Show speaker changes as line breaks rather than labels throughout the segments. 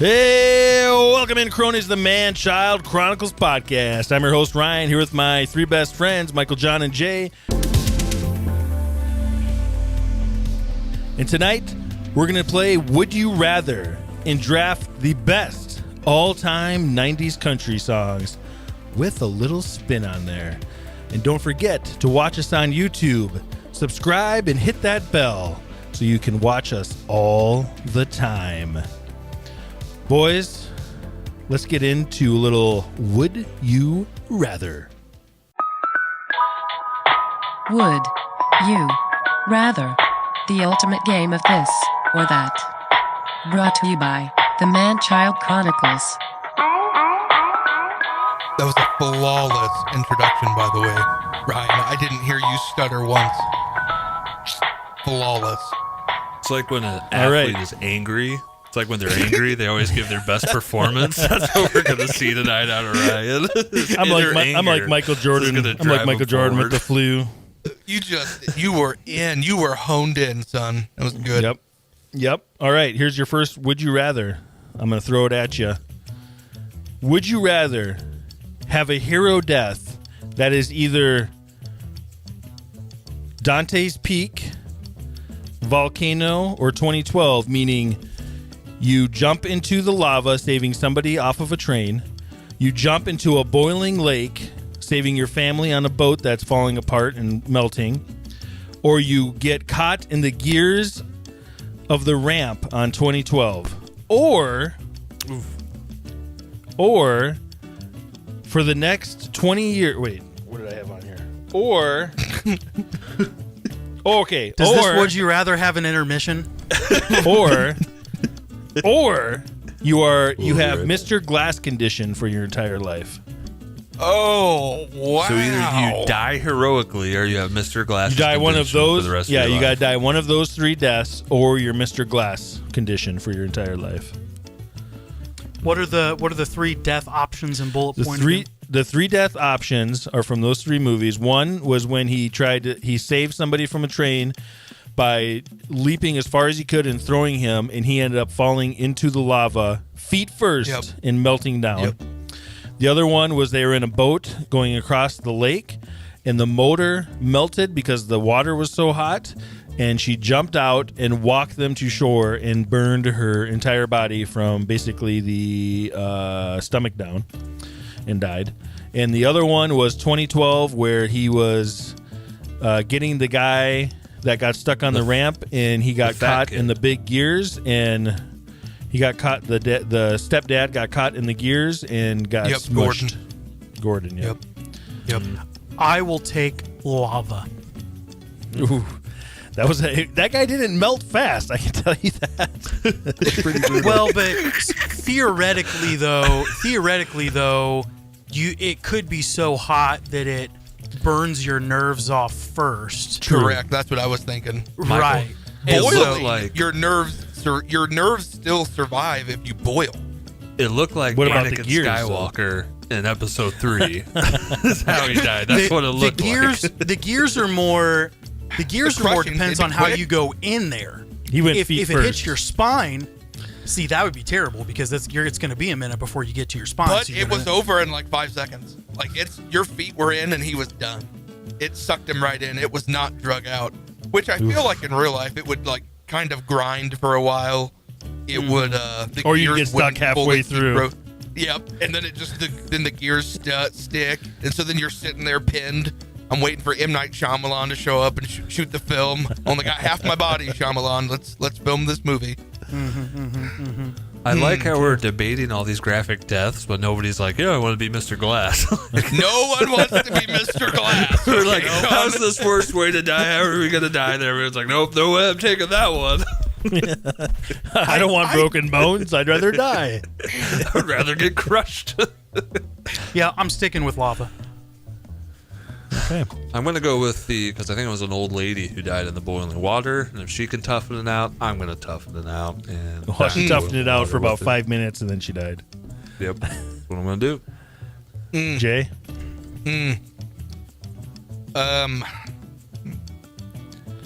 Hey, welcome in, cronies, the Man-Child Chronicles podcast. I'm your host, Ryan, here with my three best friends, Michael, John, and Jay. And tonight, we're going to play Would You Rather and draft the best all-time 90s country songs with a little spin on there. And don't forget to watch us on YouTube. Subscribe and hit that bell so you can watch us all the time. Boys, let's get into a little Would You Rather.
Would you rather? The ultimate game of this or that. Brought to you by the Man-Child Chronicles.
That was a flawless introduction, by the way, Ryan. I didn't hear you stutter once. Just flawless.
It's like when an athlete is angry. It's like when they're angry, they always give their best performance. That's what we're going to see tonight out of Ryan.
I'm like Michael Jordan. I'm like Michael Jordan with the flu.
You were honed in, son. That was good.
Yep. All right, here's your first Would You Rather. I'm going to throw it at you. Would you rather have a hero death that is either Dante's Peak, Volcano, or 2012, meaning you jump into the lava, saving somebody off of a train. You jump into a boiling lake, saving your family on a boat that's falling apart and melting. Or you get caught in the gears of the ramp on 2012. Or for the next 20 years... Wait, what did I have on here? Or... okay.
Does this Would You Rather have an intermission?
Or you have Mr. Glass condition for your entire life.
Oh, wow.
So either you die heroically or you have Mr. Glass.
You die one of those.
For the rest
Yeah,
of your
you got to
life.
die one of those three deaths, or you're Mr. Glass condition for your entire life.
What are the three death options and bullet points?
The three death options are from those three movies. One was when he saved somebody from a train by leaping as far as he could and throwing him, and he ended up falling into the lava feet first and melting down.
Yep.
The other one was they were in a boat going across the lake, and the motor melted because the water was so hot, and she jumped out and walked them to shore and burned her entire body from basically the stomach down and died. And the other one was 2012, where he was getting the guy that got stuck on the ramp, and he got caught in the big gears, and he got caught. The stepdad got caught in the gears and got smushed. Gordon. Yep.
I will take lava.
Ooh, that guy didn't melt fast. I can tell you that. It's pretty brutal.
Well, but theoretically though, it could be so hot that it burns your nerves off first.
Correct. That's what I was thinking.
Right.
Boiling, your nerves still survive if you boil.
It looked like Anakin Skywalker in Episode 3. That's how he died. That's what it looked like.
The gears are more depends on how you go in there.
He went
if
feet
it
first.
hits your spine, see, that would be terrible because it's going to be a minute before you get to your spine.
But it was over in like 5 seconds. Like your feet were in and he was done. It sucked him right in. It was not drug out, which I feel like in real life it would like kind of grind for a while. It would
or you get stuck halfway through.
Yep, and then then the gears stick, and so then you're sitting there pinned. I'm waiting for M. Night Shyamalan to show up and shoot the film. Only got half my body, Shyamalan. Let's film this movie.
I like how we're debating all these graphic deaths, but nobody's like, I want to be Mr. Glass.
No one wants to be Mr. Glass.
We're like, how's this worst way to die? How are we going to die? And everyone's like, nope, no way, I'm taking that one.
I don't want broken bones. I'd rather die.
I'd rather get crushed.
Yeah, I'm sticking with lava.
Okay.
I'm going to go with because I think it was an old lady who died in the boiling water. And if she can toughen it out, I'm going to toughen it out. And
she toughened it out for about 5 minutes, and then she died.
Yep. That's what I'm going to do.
Jay?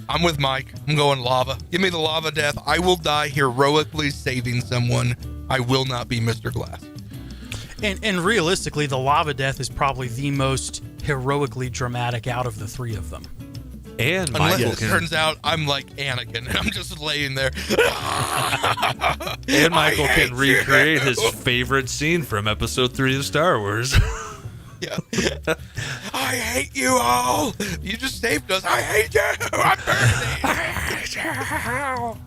I'm with Mike. I'm going lava. Give me the lava death. I will die heroically saving someone I will not be Mr. Glass.
And realistically, the lava death is probably the most heroically dramatic out of the three of them.
And
Unless
Michael
it
can,
turns out I'm like Anakin and I'm just laying there.
and Michael
I
can
hate
recreate
you.
his favorite scene from Episode 3 of Star Wars.
Yeah. I hate you all. You just saved us. I hate you. I'm burning. I hate you.
All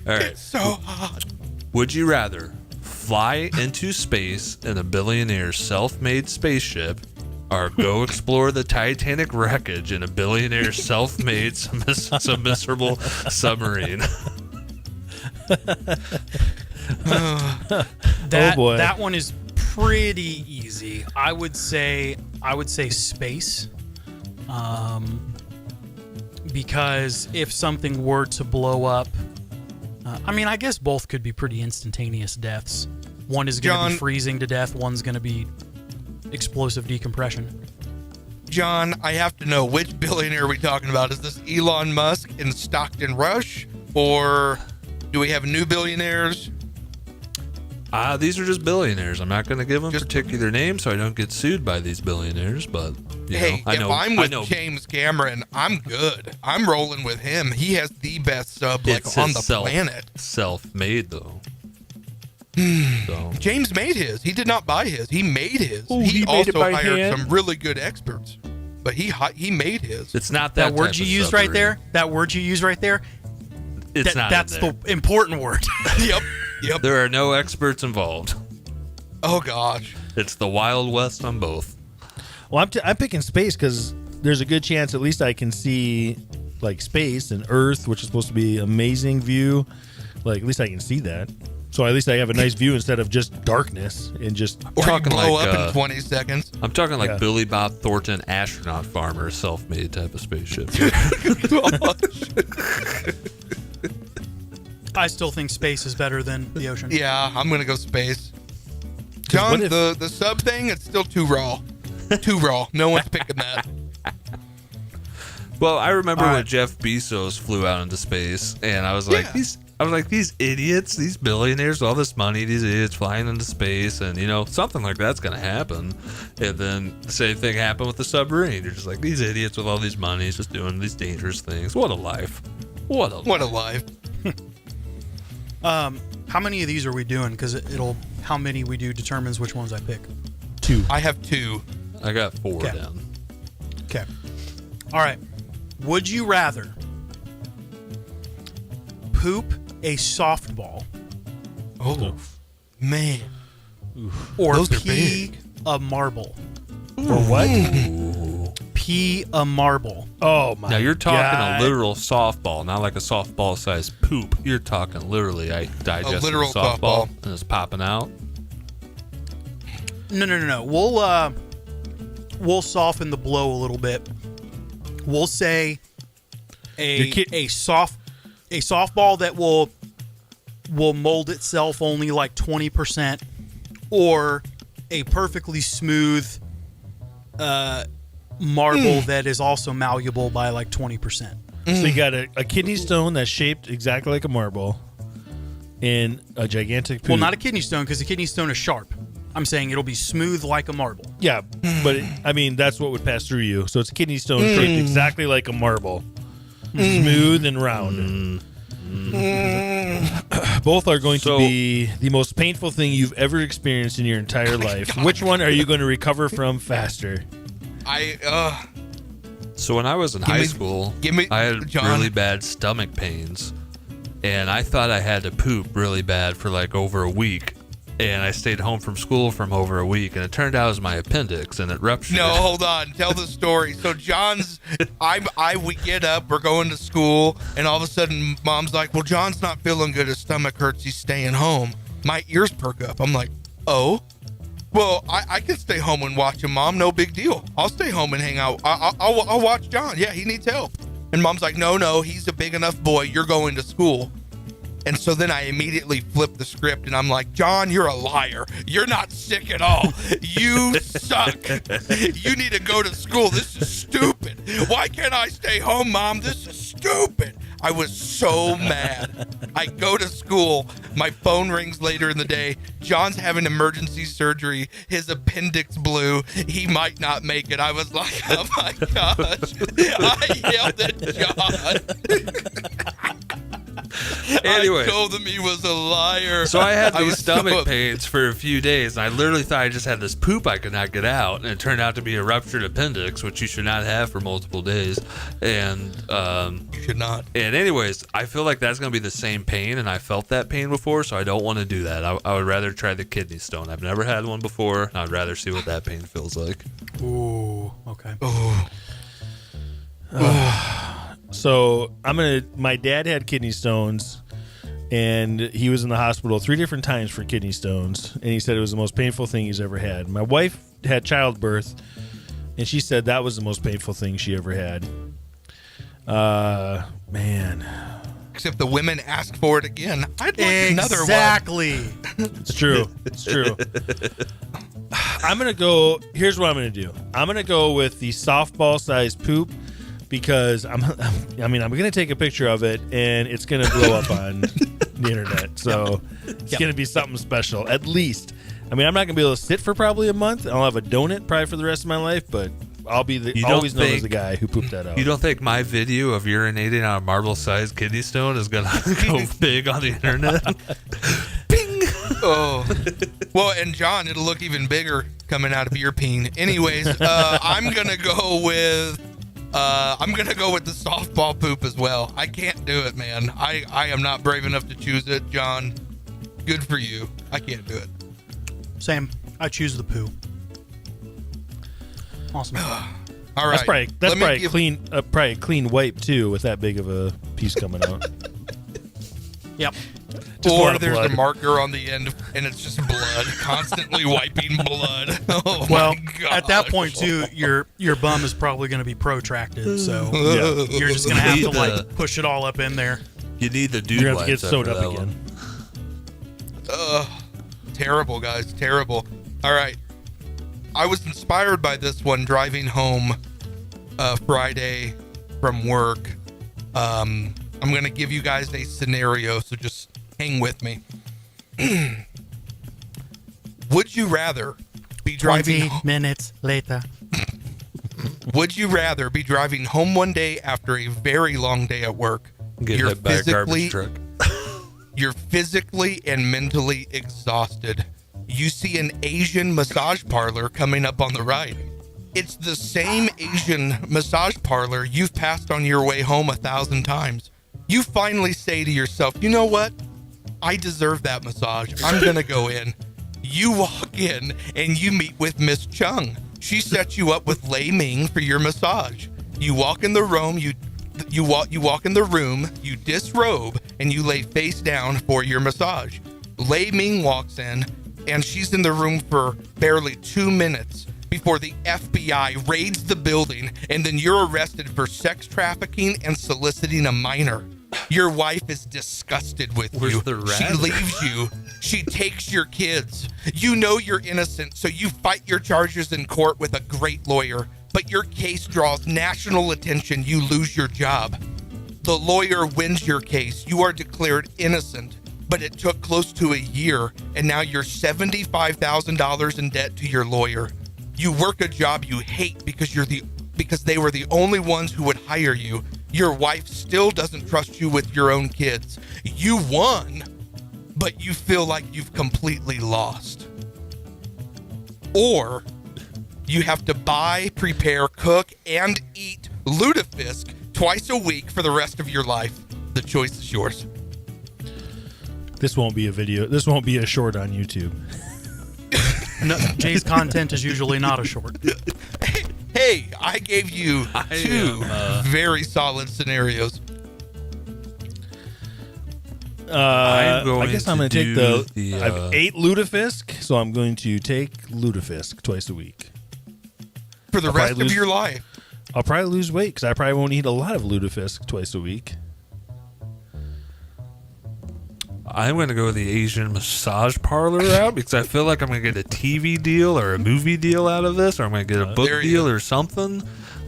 right.
It's so hot.
Would you rather fly into space in a billionaire's self-made spaceship, or go explore the Titanic wreckage in a billionaire's self-made submersible submarine?
That,
boy.
that one is pretty easy. I would say space. Because if something were to blow up, I mean, I guess both could be pretty instantaneous deaths. One is going to
John-
be freezing to death. One's going to be explosive decompression.
John, I have to know, which billionaire are we talking about? Is this Elon Musk in Stockton Rush? Or do we have new billionaires?
These are just billionaires. I'm not going to give them
Just-
particular names so I don't get sued by these billionaires, but you
Hey,
know,
if I'm with
I know
James Cameron, I'm good. I'm rolling with him. He has the best sub
it's
on
his
the planet.
self-made though. So
James made his. He did not buy his. He made his.
Oh,
he
he made
also
it by
hired
hand?
some really good experts, but he made his.
it's not
That
that
word
type
you
of
used right
submarine.
there, that word you used right there,
It's not.
that's
in there.
the important word.
Yep.
There are no experts involved.
Oh gosh.
It's the Wild West on both.
Well, I'm picking space because there's a good chance at least I can see like space and Earth, which is supposed to be amazing view. Like at least I can see that. So at least I have a nice view instead of just darkness and just.
Or
Talking
blow
like,
up in 20 seconds.
I'm talking like
Yeah.
Billy Bob Thornton, astronaut farmer, self-made type of spaceship.
I still think space is better than the ocean.
Yeah, I'm gonna go space. John,
what if-
the sub thing, it's still too raw. Too raw. No one's picking that.
Well, I remember
All
when
right.
Jeff Bezos flew out into space, and I was like,
Yeah.
these idiots, these billionaires with all this money, these idiots flying into space, and something like that's gonna happen. And then the same thing happened with the submarine. You're just like, these idiots with all these money just doing these dangerous things. What a life! What a life.
What a life.
How many of these are we doing? Because how many we do determines which ones I pick.
2.
I have 2.
I got 4
Okay.
down.
Okay. All right. Would you rather poop a softball
Oh, man.
or
Those are
pee
big.
a marble?
For what?
Pee a marble.
Oh my!
Now you're talking
God.
a literal softball, not like a softball-sized poop. You're talking literally, I digested
literal
a softball
softball.
and it's popping out.
No. We'll soften the blow a little bit. We'll say a softball that will mold itself only like 20%, or a perfectly smooth marble that is also malleable by like 20%.
So you got a kidney stone that's shaped exactly like a marble, and a gigantic poop.
Well, not a kidney stone, because the kidney stone is sharp. I'm saying it'll be smooth like a marble.
Yeah, but I mean that's what would pass through you. So it's a kidney stone shaped exactly like a marble, smooth and round. Both are going to be the most painful thing you've ever experienced in your entire life. Which one are you going to recover from faster?
So when I was in high school, I had
John.
really bad stomach pains, and I thought I had to poop really bad for like over a week. And I stayed home from school from over a week, and it turned out it was my appendix, and it ruptured.
No, hold on. Tell the story. So John's, we get up, we're going to school, and all of a sudden, Mom's like, "Well, John's not feeling good. His stomach hurts. He's staying home." My ears perk up. I'm like, "Oh, well, I can stay home and watch him, Mom. No big deal. I'll stay home and hang out. I'll watch John. Yeah, he needs help." And Mom's like, "No, he's a big enough boy. You're going to school." And so then I immediately flip the script and I'm like, "John, you're a liar. You're not sick at all. You suck. You need to go to school. This is stupid. Why can't I stay home, Mom? This is stupid. I was so mad. I go to school. My phone rings later in the day. John's having emergency surgery. His appendix blew. He might not make it. I was like, oh my gosh. I yelled at John.
Anyway,
I told him he was a liar.
so I had these
was
stomach pains for a few days, and I literally thought I just had this poop I could not get out, and it turned out to be a ruptured appendix, which you should not have for multiple days. And
You should not.
And anyways, I feel like that's going to be the same pain, and I felt that pain before, so I don't want to do that. I would rather try the kidney stone. I've never had one before, and I'd rather see what that pain feels like.
Ooh, okay.
So my dad had kidney stones, and he was in the hospital 3 different times for kidney stones, and he said it was the most painful thing he's ever had. My wife had childbirth, and she said that was the most painful thing she ever had. Man.
Except the women asked for it again. I'd like another one.
Exactly.
It's true. It's true. I'm going to go. Here's what I'm going to do. I'm going to go with the softball sized poop because I'm going to take a picture of it and it's going to blow up on the internet. So it's going to be something special, at least. I'm not going to be able to sit for probably a month. I'll have a donut probably for the rest of my life, but I'll be always known as the guy who pooped that out.
You don't think my video of urinating on a marble-sized kidney stone is going to go big on the internet?
Ping! Oh. Well, and John, it'll look even bigger coming out of your peen. Anyways, I'm going to go with the softball poop as well. I can't do it, man. I am not brave enough to choose it, John. Good for you. I can't do it.
Same. I choose the poo. Awesome.
All right.
That's probably a clean wipe too, with that big of a piece coming out.
Yep.
Just a lot
Or
of
there's
blood.
a marker on the end, and it's just blood, constantly wiping blood. Oh
Well,
my God.
at that point too, your bum is probably going to be protracted, so
Yeah.
you're just going to have to
Need
like push it all up in there.
You need the dude
You're going to
wipes
get sewed
after
up
that
again.
one.
Terrible, guys. Terrible. All right. I was inspired by this one driving home Friday from work. I'm going to give you guys a scenario, so just hang with me. Would you rather be driving
20 minutes later.
Would you rather be driving home one day after a very long day at work?
Get hit by a garbage truck.
You're physically and mentally exhausted. You see an Asian massage parlor coming up on the right. It's the same Asian massage parlor you've passed on your way home 1,000 times. You finally say to yourself, you know what? I deserve that massage. I'm going to go in. You walk in and you meet with Miss Chung. She sets you up with Lei Ming for your massage. You walk in the room, you walk in the room, you disrobe, and you lay face down for your massage. Lei Ming walks in, and she's in the room for barely 2 minutes before the FBI raids the building, and then you're arrested for sex trafficking and soliciting a minor. Your wife is disgusted with
Where's
you.
the rat?
She leaves you. She takes your kids. You know you're innocent, so you fight your charges in court with a great lawyer. But your case draws national attention. You lose your job. The lawyer wins your case. You are declared innocent, but it took close to a year, and now you're $75,000 in debt to your lawyer. You work a job you hate because they were the only ones who would hire you. Your wife still doesn't trust you with your own kids. You won, but you feel like you've completely lost. Or you have to buy, prepare, cook, and eat lutefisk twice a week for the rest of your life. The choice is yours.
This won't be a video. This won't be a short on YouTube.
No, Jay's content is usually not a short.
Hey, I gave you two very solid scenarios.
I guess I'm going to take
the
I've ate lutefisk, so I'm going to take lutefisk twice a week.
For the
I'll
rest
probably
of
lose-
your life.
I'll probably lose weight because I probably won't eat a lot of lutefisk twice a week.
I'm going to go with the Asian massage parlor route because I feel like I'm going to get a TV deal or a movie deal out of this, or I'm going to get a book
There he
deal
is.
or something.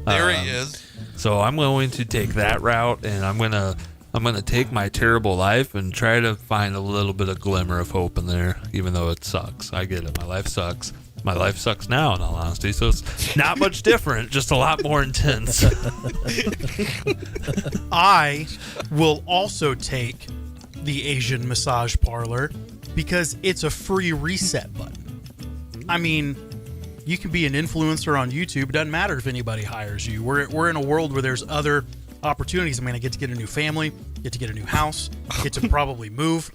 There he is.
So I'm going to take that route, and I'm going to I'm going to take my terrible life and try to find a little bit of glimmer of hope in there, even though it sucks. I get it. My life sucks. My life sucks now, in all honesty, so it's not much different, just a lot more intense.
I will also take the Asian massage parlor because it's a free reset button. I mean, you can be an influencer on YouTube. It doesn't matter if anybody hires you. We're in a world where there's other opportunities. I mean, I get to get a new family, get to get a new house, get to probably move.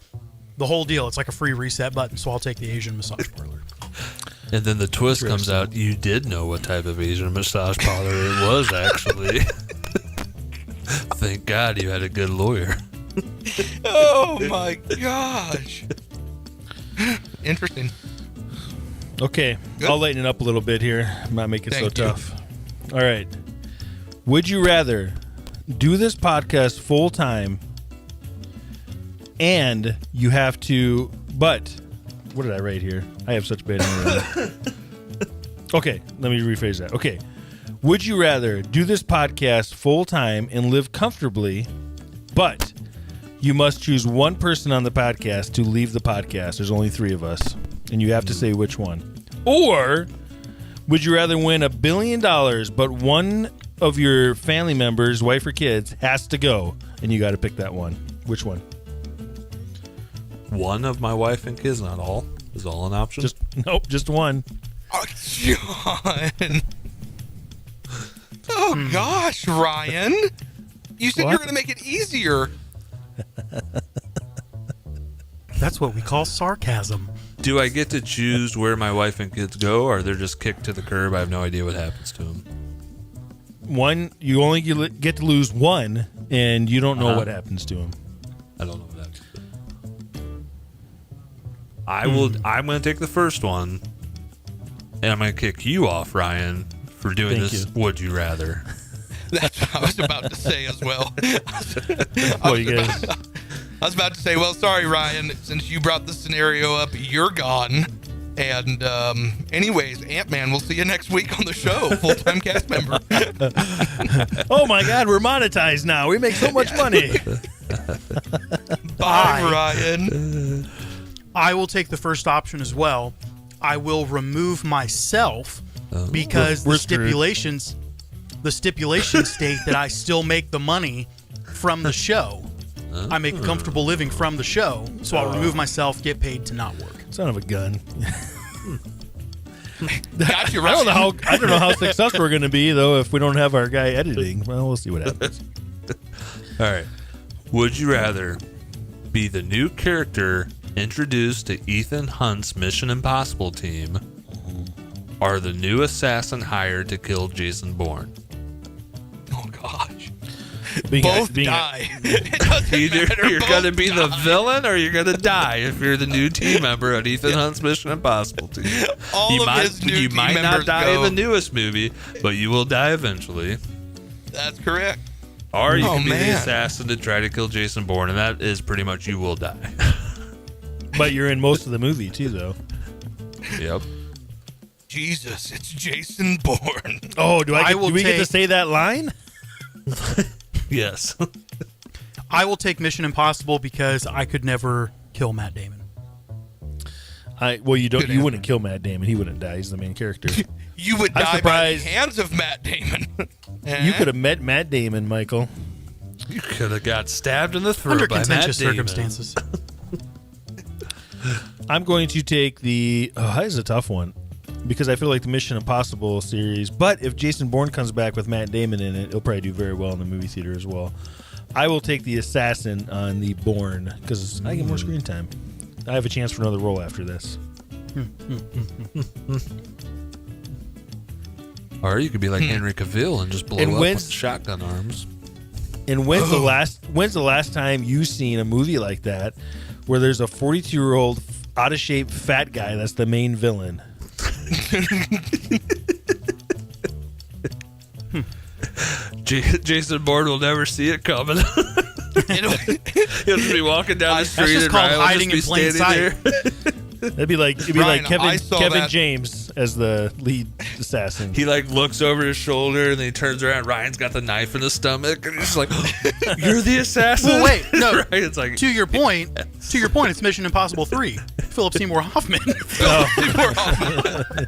The whole deal. It's like a free reset button, so I'll take the Asian massage parlor.
And then the twist comes out, you did know what type of Asian massage parlor it was, actually. Thank God you had a good lawyer.
Oh my gosh. Interesting.
Okay,
Good.
I'll lighten it up a little bit here. Not make it so
Thank you.
tough. All right. Would you rather do this podcast full time and you have to, but what did I write here? I have such bad handwriting. Okay, let me rephrase that. Okay. Would you rather do this podcast full time and live comfortably, but you must choose one person on the podcast to leave the podcast? There's only 3 of us, and you have to say which one. Or would you rather win $1 billion, but one of your family members, wife or kids, has to go, and you got to pick that one? Which one?
One of my wife and kids, not all, is all an option.
Just one.
Oh, John. Oh, gosh, Ryan. You said
What?
you're going to make it easier.
That's what we call sarcasm.
Do I get to choose where my wife and kids go, or they're just kicked to the curb? I have no idea what happens to them.
One, you only get to lose one, and you don't know what happens to him.
I don't know what happens to them. I'm going to take the first one, and I'm going to kick you off, Ryan, for doing
Thank
this
you.
Would You Rather.
That's what I was about to say as well.
Well, you guys,
I was about to say, well, sorry, Ryan, since you brought the scenario up, you're gone. And anyways, Ant-Man, we'll see you next week on the show, full-time cast member.
oh my God, we're monetized now. We make so much money.
Bye, Ryan.
I will take the first option as well. I will remove myself because
We're
the
screwed.
stipulations state that I still make the money from the show. I make a comfortable living from the show, so I'll remove myself, get paid to not work.
Son of a gun.
Got you,
I don't
Ryan.
know how successful we're going to be though if we don't have our guy editing. Well, we'll see what happens.
All right. Would you rather be the new character introduced to Ethan Hunt's Mission Impossible team, or the new assassin hired to kill Jason Bourne?
Oh, gosh.
Both
Die. It doesn't
Either
matter,
you're
both
going to be the
die.
villain or you're going to die if you're the new team member on Ethan Hunt's Mission Impossible team.
All
you
of
might,
his new
you
team
might not
members
die
go.
in the newest movie, but you will die eventually.
That's correct.
Or you
Oh,
can be the
man.
assassin to try to kill Jason Bourne, and that is pretty much you will die.
But you're in most of the movie too, though.
Yep.
Jesus, it's Jason Bourne.
Oh, do we get to
take-
say that line?
Yes.
I will take Mission Impossible because I could never kill Matt Damon.
You don't.
Good
You
answer.
wouldn't kill Matt Damon. He wouldn't die. He's the main character.
You would
I'm
die by the
surprised-
hands of Matt Damon.
You could have met Matt Damon, Michael.
You could have got stabbed in the throat
Under
by Matt
contentious
Damon.
circumstances.
I'm going to take the. Oh, that is a tough one because I feel like the Mission Impossible series. But if Jason Bourne comes back with Matt Damon in it, he'll probably do very well in the movie theater as well. I will take the assassin on the Bourne because I get more screen time. I have a chance for another role after this.
Or you could be like Henry Cavill and just blow
And
up
when's-
with shotgun arms.
And when's the last time you've seen a movie like that where there's a 42-year-old out of shape fat guy that's the main villain?
Jason Bourne will never see it coming.
It'll-
He'll just be walking down the
That's
street
just
and
called
Ryan will
hiding
just be
in plain
standing
sight.
there.
It'd be like
Ryan, I
Kevin
saw
Kevin
that.
James as the lead assassin.
He like looks over his shoulder and then he turns around. Ryan's got the knife in his stomach and he's like, "You're the assassin."
Well, wait, no.
Right? It's like
To your point, it's Mission Impossible 3. Philip Seymour Hoffman.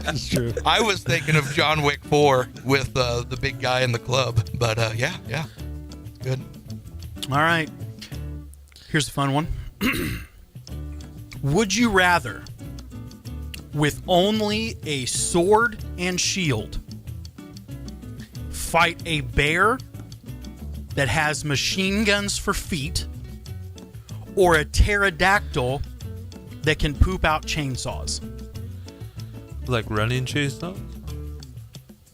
That's true.
I was thinking of John Wick 4 with the big guy in the club, but yeah, good.
All right. Here's a fun one. Would you rather, with only a sword and shield, fight a bear that has machine guns for feet, or a pterodactyl that can poop out chainsaws?
like running chainsaws.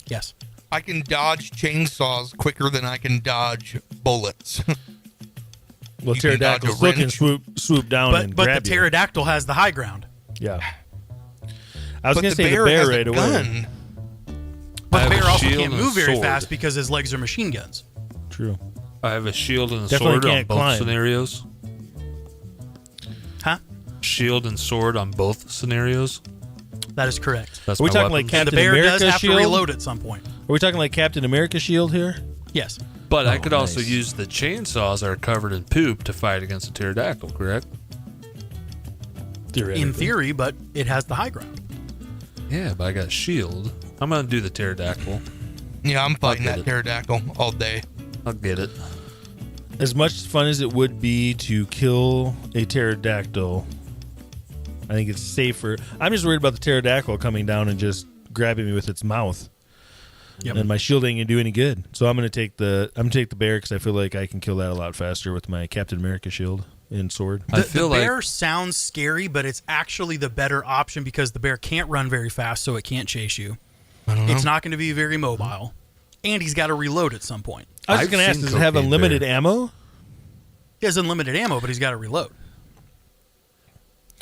Yes.
I can dodge chainsaws quicker than I can dodge bullets.
Well,
You can dodge a
pterodactyl still can
wrench.
swoop down and
But
grab
the
you.
pterodactyl has the high ground.
Yeah. I was
But
going to say the
has
bear
a
right away.
gun.
But
I
the
have
bear
a
also
shield
can't
and a
move very
sword.
fast because his legs are machine guns.
True.
I have a shield and a
Definitely
sword on
can't
both
climb.
scenarios.
Huh?
Shield and sword on both scenarios.
That is correct.
That's
Are we
my
talking
weapons.
like
And the
Captain
bear
America
does have
shield?
to reload at some point.
Are we talking like Captain America shield here?
Yes.
But I
Oh,
could also
nice.
use the chainsaws that are covered in poop to fight against a pterodactyl, correct?
Theoretically.
In theory, but it has the high ground.
Yeah, but I got a shield. I'm gonna do the pterodactyl.
Yeah, I'm fighting
get
that
it.
pterodactyl all day.
I'll get it.
As much fun as it would be to kill a pterodactyl, I think it's safer. I'm just worried about the pterodactyl coming down and just grabbing me with its mouth.
Yep.
And my shield ain't gonna do any good. So I'm gonna take the bear because I feel like I can kill that a lot faster with my Captain America shield and sword.
I feel
the
like
bear sounds scary, but it's actually the better option because the bear can't run very fast, so it can't chase you. It's not going to be very mobile, and he's got to reload at some point.
I was
I've
gonna ask,
seen
does it have
Cocaine
unlimited
Bear.
ammo?
He has unlimited ammo, but he's got to reload.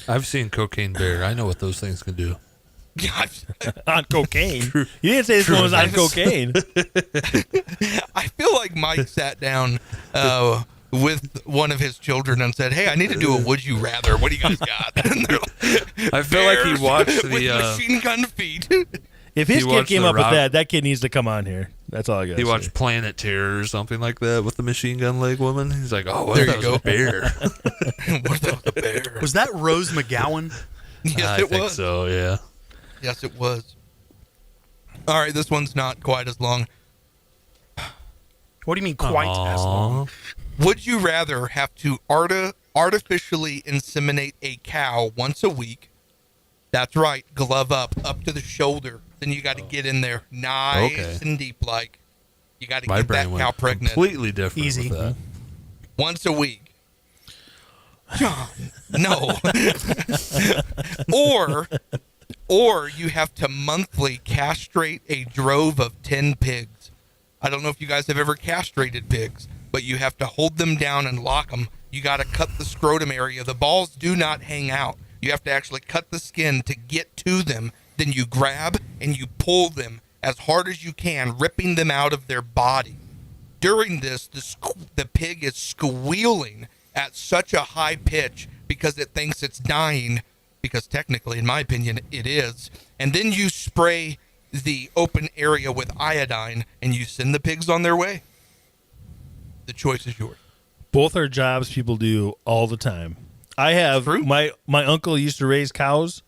I've seen Cocaine Bear. I know what those things can do.
On cocaine. You didn't say this one was on cocaine.
I feel like Mike sat down with one of his children and said, "Hey, I need to do a would you rather. What do you guys got?" And they're like,
I feel like he
"Bears
watched
with
the.
machine gun feet."
If his
He
kid
watched
came
the
up with
Rock-
that kid needs to come on here. That's all I got.
He watched Planet Terror or something like that with the machine gun leg woman. He's like, "Oh, what
There
if
you
that was
go.
a bear?"
What about the bear?
Was that Rose McGowan?
Yes,
I
it
think
was.
so. Yeah.
Yes, it was. All right, this one's not quite as long.
What do you mean quite as long?
Would you rather have to artificially inseminate a cow once a week? That's right, glove up to the shoulder. Then you got to get in there nice
Okay.
and deep like. You got to
My
get that
brain
cow
went
pregnant
completely different.
Easy.
With that.
once a week. John, no. or you have to monthly castrate a drove of 10 pigs. I don't know if you guys have ever castrated pigs, but you have to hold them down and lock them. You got to cut the scrotum area. The balls do not hang out. You have to actually cut the skin to get to them. Then you grab and you pull them as hard as you can, ripping them out of their body. During this, the pig is squealing at such a high pitch because it thinks it's dying, because technically, in my opinion, it is. And then you spray the open area with iodine and you send the pigs on their way. The choice is yours.
Both are jobs people do all the time. I have
True.
my uncle used to raise cows,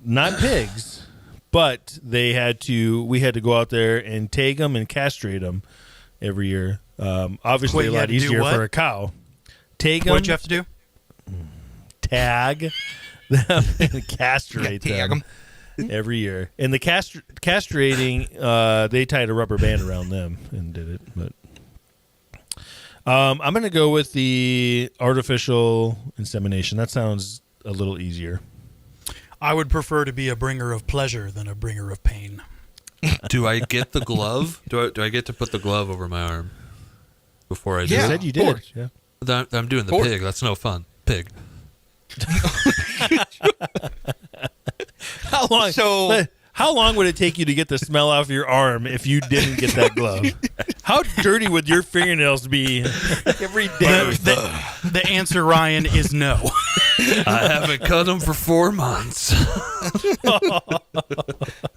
not pigs, but we had to go out there and tag them and castrate them every year. Obviously,
Wait,
a
you
lot
had to do
easier
what?
for a cow. Tag them,
What did you have to do?
tag them, and castrate
Tag
them
'em.
every year. And the castrating, they tied a rubber band around them and did it. But I'm going to go with the artificial insemination. That sounds a little easier.
I would prefer to be a bringer of pleasure than a bringer of pain.
Do I get the glove? Do I get to put the glove over my arm before I do
Yeah.
You
it?
said you
of
did.
course.
Yeah.
I'm doing the
course.
pig. That's no fun. Pig.
How long would it take you to get the smell off your arm if you didn't get that glove? How dirty would your fingernails be every day?
The answer, Ryan, is no.
I haven't cut them for 4 months.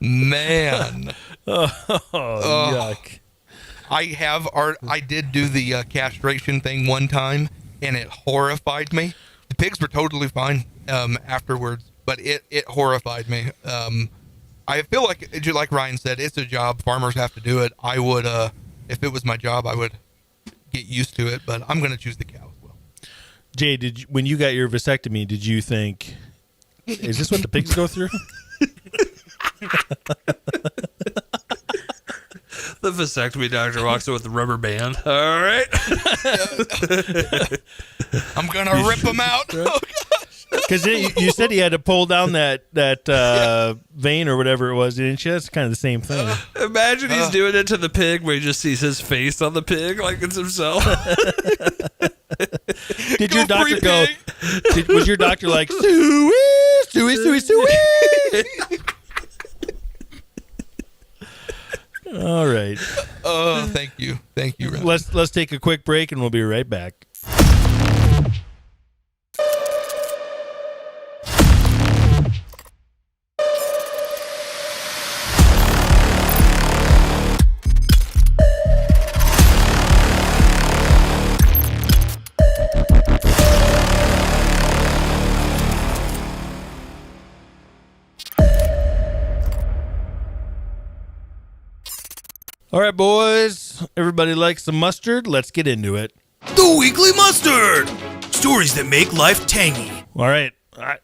Man.
Yuck.
I did do the castration thing one time, and it horrified me. The pigs were totally fine afterwards, but it horrified me. I feel like Ryan said, it's a job. Farmers have to do it. I would, if it was my job, I would get used to it, but I'm going to choose the cow as well.
Jay, when you got your vasectomy, did you think, is this what the pigs go through?
The vasectomy doctor walks in with the rubber band. All right.
I'm going to rip them out. Oh, gosh.
Because you said he had to pull down that vein or whatever it was, didn't you? That's kind of the same thing.
Imagine he's doing it to the pig where he just sees his face on the pig like it's himself.
Did your doctor go, was your doctor like, suey, suey, suey, suey? All right.
Oh, thank you. Thank you, Ryan.
Let's take a quick break and we'll be right back. All right, boys. Everybody likes some mustard. Let's get into it.
The Weekly Mustard! Stories that make life tangy.
All right. I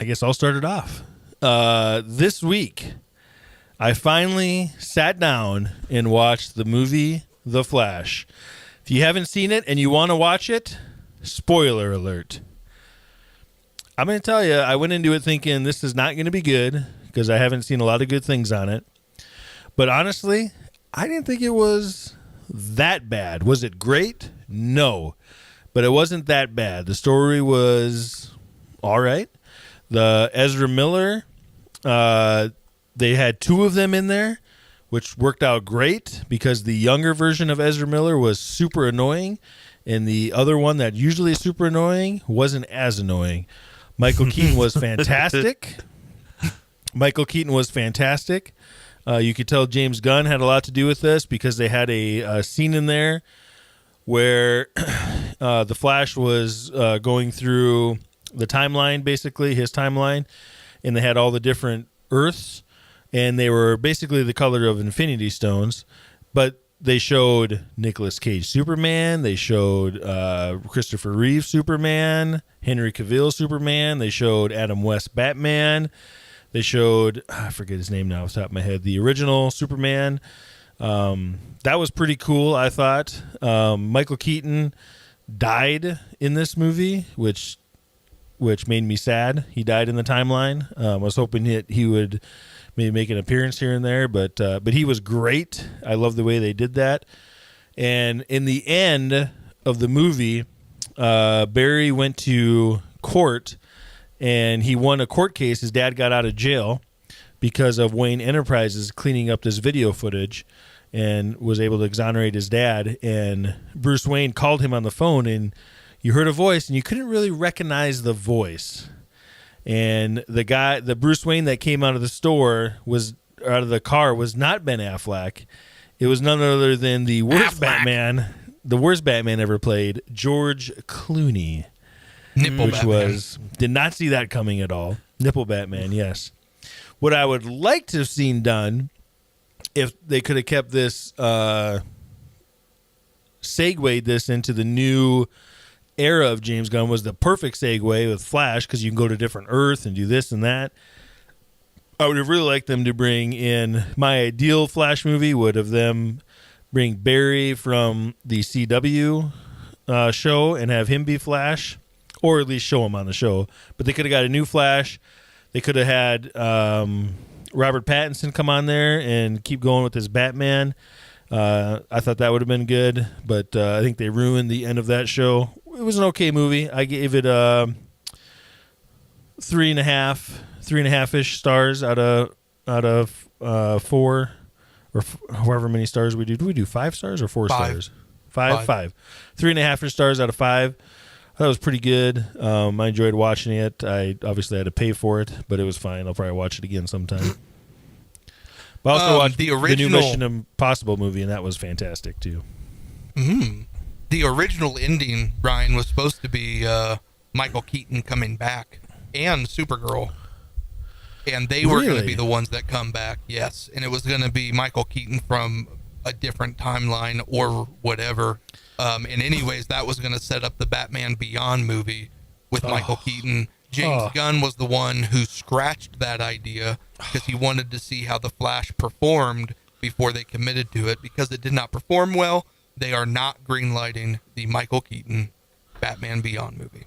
guess I'll start it off. This week, I finally sat down and watched the movie The Flash. If you haven't seen it and you want to watch it, spoiler alert. I'm going to tell you, I went into it thinking this is not going to be good because I haven't seen a lot of good things on it. But honestly, I didn't think it was that bad. Was it great? No. But it wasn't that bad. The story was all right. The Ezra Miller, they had 2 of them in there, which worked out great because the younger version of Ezra Miller was super annoying, and the other one that usually is super annoying wasn't as annoying. Michael Keaton was fantastic. You could tell James Gunn had a lot to do with this because they had a scene in there where the Flash was going through the timeline, basically, his timeline, and they had all the different Earths, and they were basically the color of Infinity Stones, but they showed Nicolas Cage Superman, they showed Christopher Reeve Superman, Henry Cavill Superman, they showed Adam West Batman, they showed, I forget his name now off the top of my head, the original Superman. That was pretty cool, I thought. Michael Keaton died in this movie, which made me sad. He died in the timeline. I was hoping he would maybe make an appearance here and there, but he was great. I love the way they did that. And in the end of the movie, Barry went to court, and he won a court case. His dad got out of jail because of Wayne Enterprises cleaning up this video footage and was able to exonerate his dad. And Bruce Wayne called him on the phone, and you heard a voice, and you couldn't really recognize the voice. And the Bruce Wayne that came out of the car was not Ben Affleck. It was none other than the worst Batman ever played, George Clooney.
Nipple Batman.
Did not see that coming at all. Nipple Batman, yes. What I would like to have seen done, if they could have kept this, segued this into the new era of James Gunn, was the perfect segue with Flash, because you can go to different Earth and do this and that. I would have really liked them to bring in, my ideal Flash movie would have them bring Barry from the CW show and have him be Flash, or at least show him on the show. But they could have got a new Flash. They could have had Robert Pattinson come on there and keep going with his Batman. I thought that would have been good, but I think they ruined the end of that show. It was an okay movie. I gave it 3.5-ish stars out of 4, or however many stars we do. Do we do 5 stars or 4
5.
stars? Five. 3.5 stars out of 5. I That was pretty good. I enjoyed watching it. I obviously had to pay for it, but it was fine. I'll probably watch it again sometime. But I also watched the new Mission Impossible movie, and that was fantastic too.
The original ending, Ryan, was supposed to be Michael Keaton coming back and Supergirl. And they were going to be the ones that come back, yes. And it was going to be Michael Keaton from a different timeline or whatever. And anyways, that was going to set up the Batman Beyond movie with Michael Keaton. James Gunn was the one who scratched that idea because he wanted to see how the Flash performed before they committed to it. Because it did not perform well, they are not greenlighting the Michael Keaton Batman Beyond movie.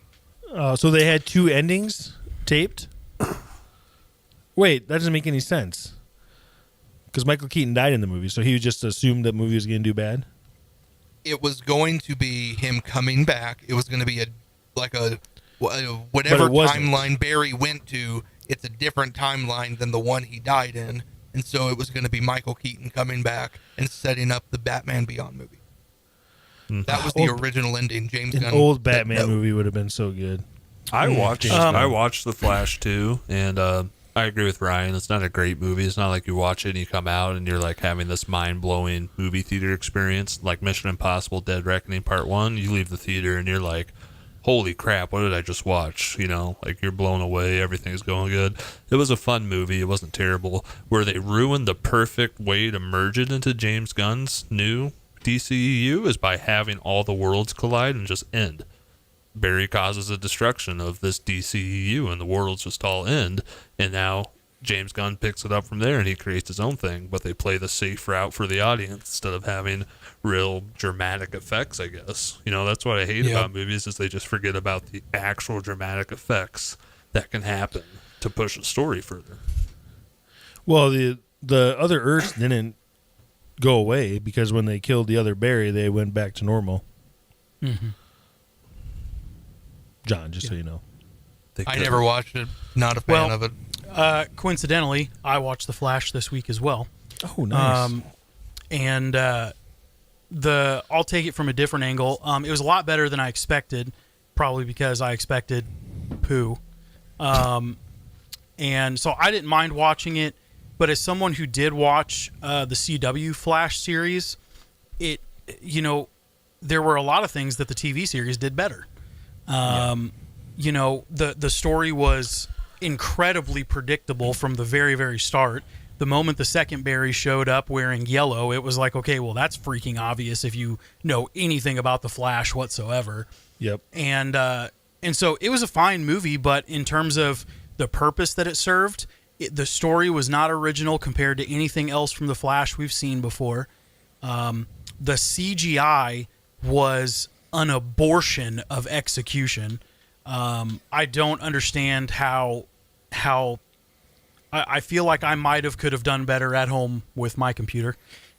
So they had 2 endings taped? Wait, that doesn't make any sense. Because Michael Keaton died in the movie, so he just assumed that movie was going to do bad?
It was going to be him coming back. It was going to be whatever timeline Barry went to, it's a different timeline than the one he died in. And so it was going to be Michael Keaton coming back and setting up the Batman Beyond movie. That was the original ending. James Gunn.
An old Batman movie would have been so good.
I watched The Flash too, and I agree with Ryan. It's not a great movie. It's not like you watch it and you come out and you're like having this mind-blowing movie theater experience, like Mission Impossible: Dead Reckoning Part 1. You leave the theater and you're like, holy crap, what did I just watch? You know, like you're blown away. Everything's going good. It was a fun movie. It wasn't terrible. Where they ruined the perfect way to merge it into James Gunn's new DCEU is by having all the worlds collide and just end. Barry causes a destruction of this DCEU and the worlds just all end, and now James Gunn picks it up from there and he creates his own thing, but they play the safe route for the audience instead of having real dramatic effects, I guess. You know, that's what I hate about movies is they just forget about the actual dramatic effects that can happen to push a story further.
Well, the other Earths didn't go away because when they killed the other Barry, they went back to normal.
Mm-hmm.
John, just so you know.
I never watched it. Not a fan of it.
Coincidentally, I watched The Flash this week as well.
Oh, nice.
And I'll take it from a different angle. It was a lot better than I expected, probably because I expected poo. And so I didn't mind watching it, but as someone who did watch the CW Flash series, there were a lot of things that the TV series did better. The story was incredibly predictable from the very, very start. The moment the second Barry showed up wearing yellow, it was like, okay, well, that's freaking obvious if you know anything about the Flash whatsoever.
Yep.
And so it was a fine movie, but in terms of the purpose that it served, the story was not original compared to anything else from the Flash we've seen before. The CGI was an abortion of execution. I don't understand how I feel like I could have done better at home with my computer.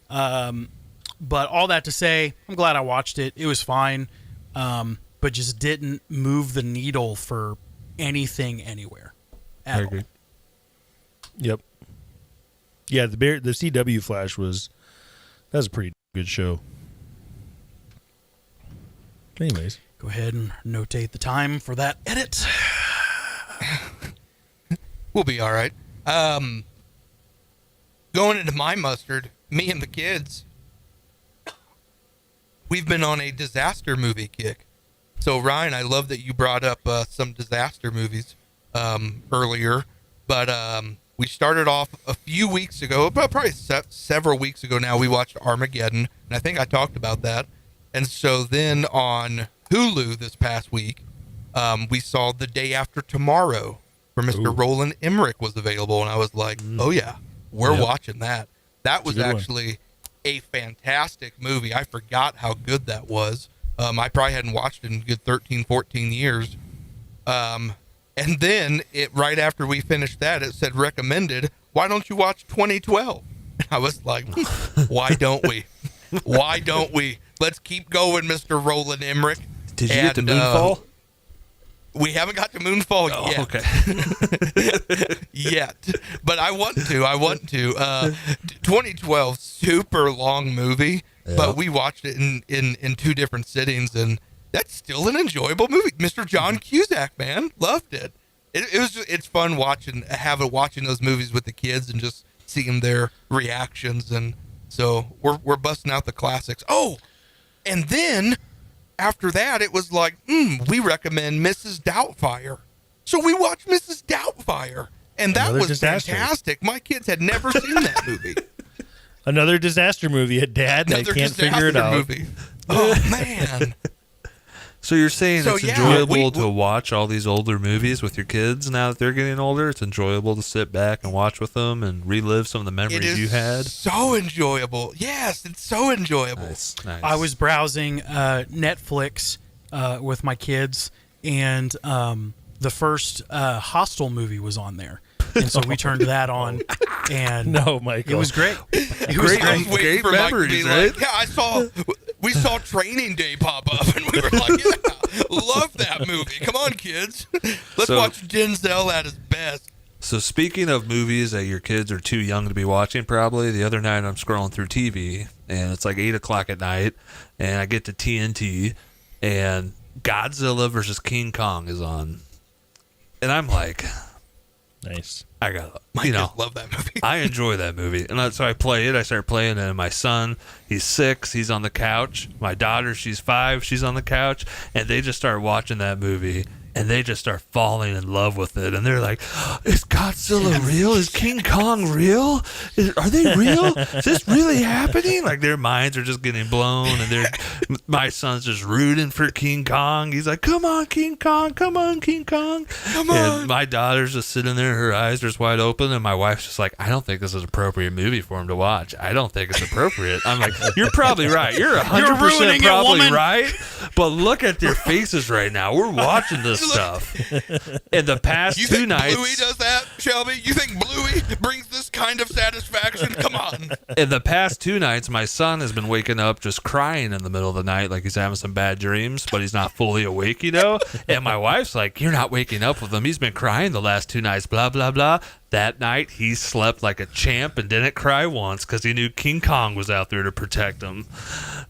But all that to say, I'm glad I watched it. It was fine, but just didn't move the needle for anything anywhere at all.
Yep. Yeah, the CW Flash was a pretty good show. Anyways,
go ahead and notate the time for that edit.
We'll be all right. Going into my mustard, me and the kids, we've been on a disaster movie kick. So Ryan, I love that you brought up some disaster movies earlier, but we started off a few weeks ago, probably several weeks ago now. We watched Armageddon, and I think I talked about that. And so then on Hulu this past week, we saw The Day After Tomorrow, where Mr. Roland Emmerich was available. And I was like, oh, yeah, we're watching that. That was actually a fantastic movie. I forgot how good that was. I probably hadn't watched it in a good 13, 14 years. And then right after we finished that, it said recommended, why don't you watch 2012? And I was like, why don't we? Why don't we? Let's keep going, Mr. Roland Emmerich.
Did you get to Moonfall?
We haven't got to Moonfall yet.
Okay.
Yet. But I want to. 2012, super long movie, but we watched it in 2 different sittings, and that's still an enjoyable movie. Mr. John Cusack, man, loved it. It's fun watching those movies with the kids and just seeing their reactions, and so we're busting out the classics. Oh, and then after that, it was like, we recommend Mrs. Doubtfire, so we watched Mrs. Doubtfire, and that
Another
was
disaster.
fantastic. My kids had never seen that movie.
Another disaster movie. A dad, and I
Another
can't figure it
disaster
out.
movie. Oh man.
So you're saying
So,
it's
yeah,
enjoyable
we-
to watch all these older movies with your kids now that they're getting older? It's enjoyable to sit back and watch with them and relive some of the
It
memories
is
you had?
so enjoyable. Yes, it's so enjoyable.
Nice.
I was browsing Netflix with my kids, and the first Hostel movie was on there. And so we turned that on, and
No, Michael.
it was great. It was
Great.
I was
great.
waiting
Great
for Mike to
memories,
be
right?
like, yeah, we saw Training Day pop up, and we were like, yeah, love that movie. Come on, kids. Let's
So-
watch Denzel at his best.
So speaking of movies that your kids are too young to be watching, probably the other night I'm scrolling through TV and it's like 8:00 at night, and I get to TNT, and Godzilla versus King Kong is on, and I'm like,
Nice.
I gotta,
Mike just love that movie.
I enjoy that movie, and so I play it. I start playing it, and my son, he's 6, he's on the couch. My daughter, she's 5, she's on the couch, and they just start watching that movie, and they just start falling in love with it, and they're like, "Is Godzilla real? Is King Kong real? Are they real? Is this really happening?" Like their minds are just getting blown, and my son's just rooting for King Kong. He's like, "Come on, King Kong! Come on, King Kong!"
Come
And
on.
my daughter's just sitting there, her eyes are just wide open, and my wife's just like, "I don't think this is an appropriate movie for him to watch. I don't think it's appropriate." I'm like, "You're probably right. You're 100%
ruining it,
probably
woman."
right." But look at their faces right now. We're watching this stuff. In the past
You
2
think
nights,
Bluey does that, Shelby? You think Bluey brings this kind of satisfaction? Come on.
in the past 2 nights, my son has been waking up just crying in the middle of the night, like he's having some bad dreams, but he's not fully awake, And my wife's like, "You're not waking up with him. He's been crying the last 2 nights, blah, blah, blah." That night, he slept like a champ and didn't cry once because he knew King Kong was out there to protect him.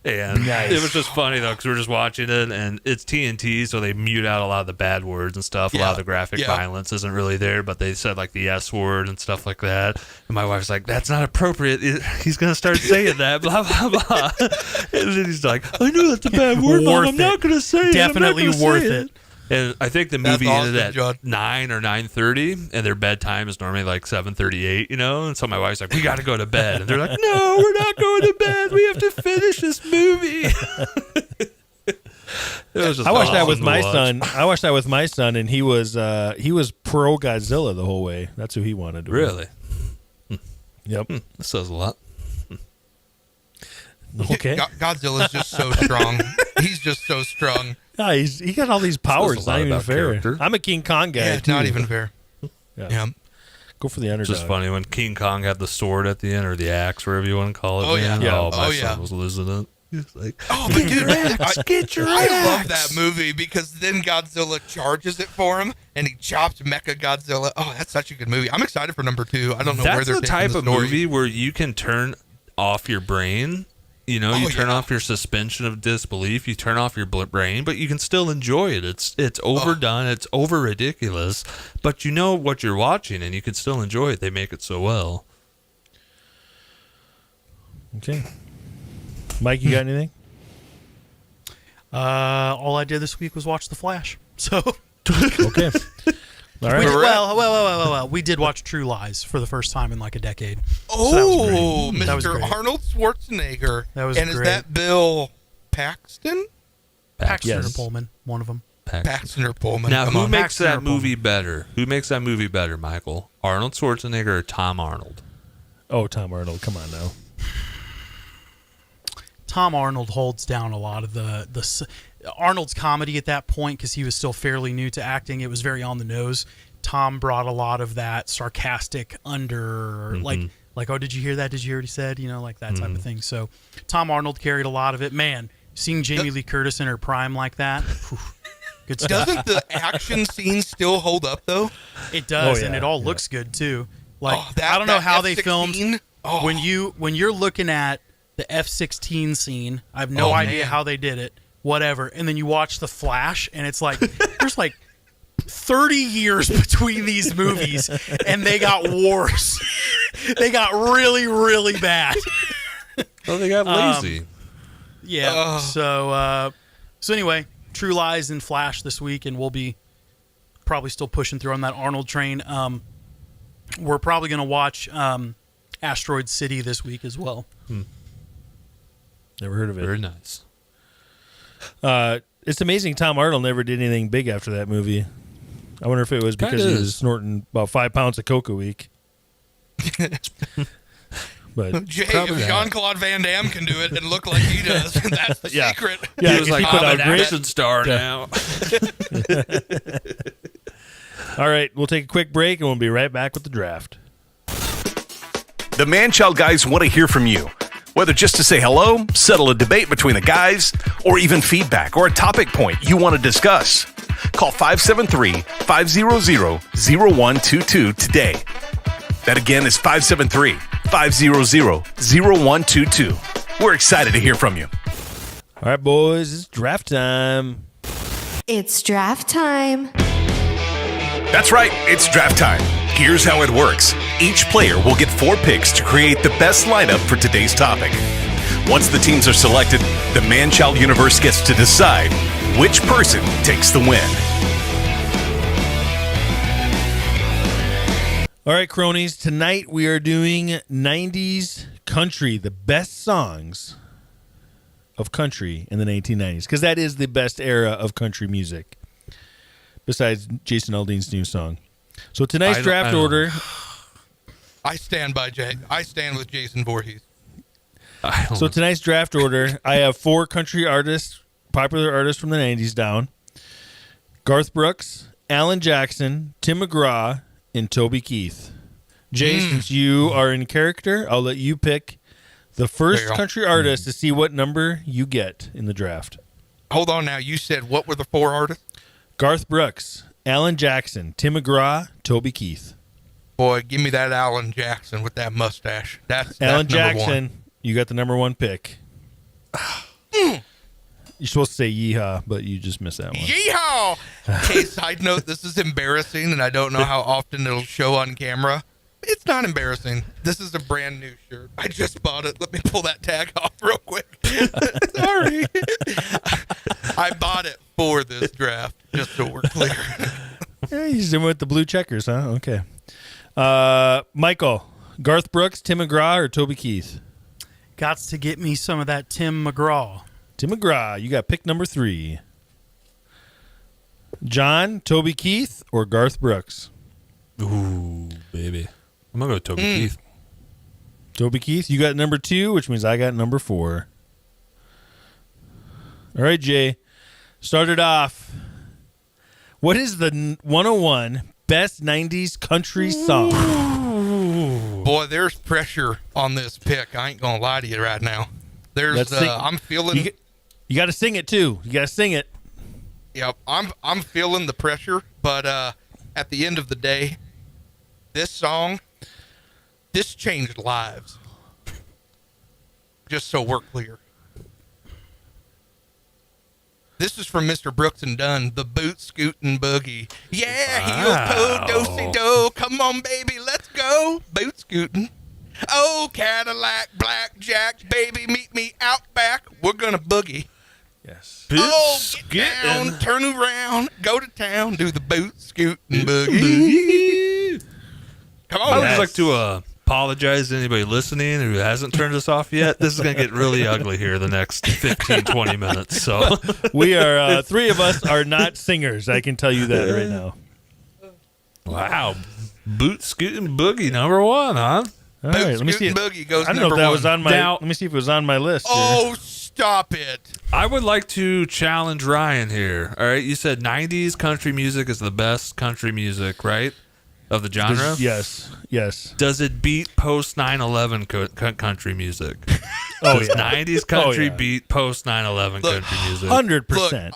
And it was just funny, though, because we were just watching it, and it's TNT, so they mute out a lot of the bad words and stuff. A lot of the graphic violence isn't really there, but they said, like, the S word and stuff like that. And my wife's like, "That's not appropriate. He's going to start saying that, blah, blah, blah." And then he's like, "I know that's a bad word, Mom.
Worth
I'm not
it.
going to say it.
Definitely
I'm not gonna
worth
say
it.
And I think the
That's
movie ended
awesome,
at
John.
9 or 9:30, and their bedtime is normally like 7:38, And so my wife's like, "We got to go to bed," and they're like, "No, we're not going to bed. We have to finish this movie." It was just
I watched that
awesome
with
to
my
watch.
son. I watched that with my son, and he was pro Godzilla the whole way. That's who he wanted to.
Really?
Yep.
That says a lot.
Okay.
Godzilla's just so strong. He's just so strong.
Yeah, he got all these powers.
a lot
Not even
about
fair.
character.
I'm a King Kong guy.
Yeah, it's
too.
not even fair.
Yeah.
Yeah.
Go for the
It's
underdog.
just funny when King Kong had the sword at the end, or the axe, whatever you want to call it.
Oh,
man.
yeah.
Oh, my
Oh,
son
yeah.
was losing it. He's like,
Oh, but dude,
"Get your
I love
axe."
that movie because then Godzilla charges it for him, and he chops Mecha Godzilla. Oh, that's such a good movie. I'm excited for number 2. I don't know where
That's
they're
the
taking
type
the
of
story.
movie where you can turn off your brain. You turn off your suspension of disbelief. You turn off your brain, but you can still enjoy it. It's overdone. It's over ridiculous, but you know what you're watching, and you can still enjoy it. They make it so well.
Okay. Mike, you got anything?
All I did this week was watch The Flash. So
Okay. All
we
right.
did, well, we did watch True Lies for the first time in like a decade. So that was great.
Oh,
That was
Mr.
great.
Arnold Schwarzenegger.
That was
and is
great.
that Bill Paxton?
Paxton
Yes.
or Pullman, one of them.
Paxton or Pullman?
Now,
Come
who
on.
makes
Paxton or
that movie better? Who makes that movie better, Michael? Arnold Schwarzenegger or Tom Arnold?
Oh, Tom Arnold. Come on now.
Tom Arnold holds down a lot of the Arnold's comedy at that point because he was still fairly new to acting. It was very on the nose. Tom brought a lot of that sarcastic like oh, did you hear that? Did you hear what he said? Like that type of thing. So Tom Arnold carried a lot of it. Man, seeing Jamie Lee Curtis in her prime like that, whew, good stuff.
Doesn't the action scenes still hold up though?
It does,
Oh, yeah,
and it all
yeah.
looks good too. Like
Oh, that-
I don't know
that
how they
F-16?
filmed when you're looking at the F-16 scene. I have no idea how they did it. whatever. And then you watch The Flash, and it's like, there's like 30 years between these movies, and they got worse. They got really, really bad.
Well, they got lazy.
Yeah. So anyway, True Lies and Flash this week, and we'll be probably still pushing through on that Arnold train. We're probably going to watch Asteroid City this week as well.
Never heard of it.
Very nice.
It's amazing Tom Arnold never did anything big after that movie. I wonder if it was because he was snorting about 5 pounds of coke a week. But
Jay, if Jean-Claude Van Damme can do it and look like he does, that's the secret.
Yeah,
he was like,
put
I'm
out
an action star
Yeah.
now.
All right, we'll take a quick break and we'll be right back with the draft.
The Man-Child guys want to hear from you. Whether just to say hello, settle a debate between the guys, or even feedback or a topic point you want to discuss. Call 573-500-0122 today. That again is 573-500-0122. We're excited to hear from you.
All right, boys, it's draft time.
It's draft time.
That's right, it's draft time. Here's how it works. Each player will get 4 picks to create the best lineup for today's topic. Once the teams are selected, the Man-Child universe gets to decide which person takes the win.
All right, cronies, tonight we are doing 90s country, the best songs of country in the 1990s, because that is the best era of country music, besides Jason Aldean's new song. So tonight's draft order...
I stand by Jay. I stand with Jason Voorhees.
So tonight's draft order, I have 4 country artists, popular artists from the 90s down. Garth Brooks, Alan Jackson, Tim McGraw, and Toby Keith. Jay, since you are in character, I'll let you pick the first country artist to see what number you get in the draft.
Hold on now. You said what were the 4 artists?
Garth Brooks, Alan Jackson, Tim McGraw, Toby Keith.
Boy, give me that Alan Jackson with that mustache. That's
Alan
number
Jackson,
1.
you got the number 1 pick. You're supposed to say yeehaw, but you just missed that one.
Yeehaw! Hey, side note, this is embarrassing, and I don't know how often it'll show on camera. It's not embarrassing. This is a brand new shirt. I just bought it. Let me pull that tag off real quick. Sorry. I bought it for this draft, just so we're clear.
Yeah, he's in with the blue checkers, huh? Okay. Michael, Garth Brooks, Tim McGraw, or Toby Keith?
Gots to get me some of that Tim McGraw.
Tim McGraw, you got pick number 3. John, Toby Keith, or Garth Brooks?
Ooh, baby. I'm going to go Toby Keith.
Toby Keith, you got number 2, which means I got number 4. All right, Jay. Started off. What is the 101 best 90s country song?
Boy, there's pressure on this pick. I ain't going to lie to you right now. There's, I'm feeling...
You got to sing it, too. You got to sing it.
Yep, I'm feeling the pressure, but at the end of the day, this song, this changed lives. Just so we're clear. This is from Mr. Brooks and Dunn, the boot scootin' boogie. Yeah, heel toe, do-si do. Come on, baby, let's go. Boot scootin'. Oh, Cadillac, blackjack, baby, meet me out back. We're gonna boogie.
Yes.
Oh, get down, turn around, go to town, do the boot scootin' boogie. Come on.
I would just like to apologize to anybody listening who hasn't turned us off yet. This is going to get really ugly here the next 15, 20 minutes. So
we are 3 of us are not singers. I can tell you that right now.
Wow. Boot scooting boogie number 1, huh?
All right, let me see.
Boogie goes
I don't know if
number
that
1.
was on my.
Now-
let me see if it was on my list.
Oh, stop it.
I would like to challenge Ryan here. All right, you said 90s country music is the best country music, right? Of the genre?
Yes.
Does it beat post 9/11 country music?
Oh,
Does
yeah.
90s country
Oh, yeah.
beat post 9/11 country music?
100%.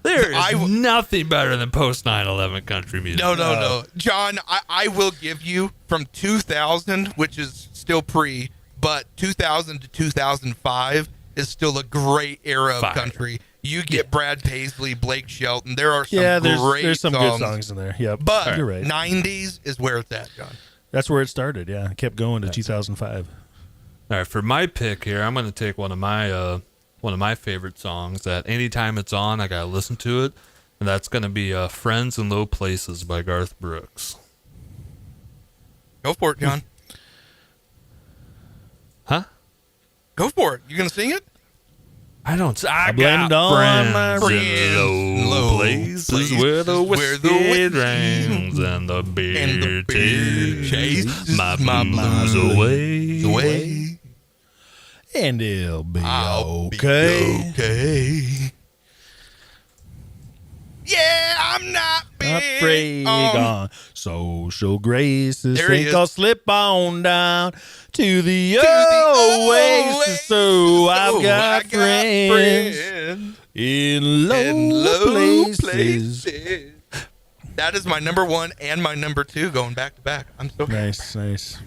There is nothing better than post 9/11 country music.
No. John, I will give you from 2000, which is still pre, but 2000 to 2005 is still a great era of
Fire.
country. You get Brad Paisley, Blake Shelton. There are some great
there's some
songs.
good songs in there. Yep.
But
you're right.
90s is where it's at, John.
That's where it started. Yeah, it kept going to 2005.
All right, for my pick here, I'm going to take one of my favorite songs that anytime it's on, I got to listen to it, and that's going to be "Friends in Low Places" by Garth Brooks.
Go for it, John.
Huh?
Go for it. You gonna sing it?
I don't. I
blame
got
it on my
friends in low places where the whiskey rains and the beer chases my blues away.
And it'll be
I'll
okay.
be okay. Yeah, I'm not big
Afraid on social graces.
There he
Think
is.
I'll slip on down to the
oasis.
oasis. So I've got friends in low places.
That is my number one and my number two going back to back. I'm so
Nice.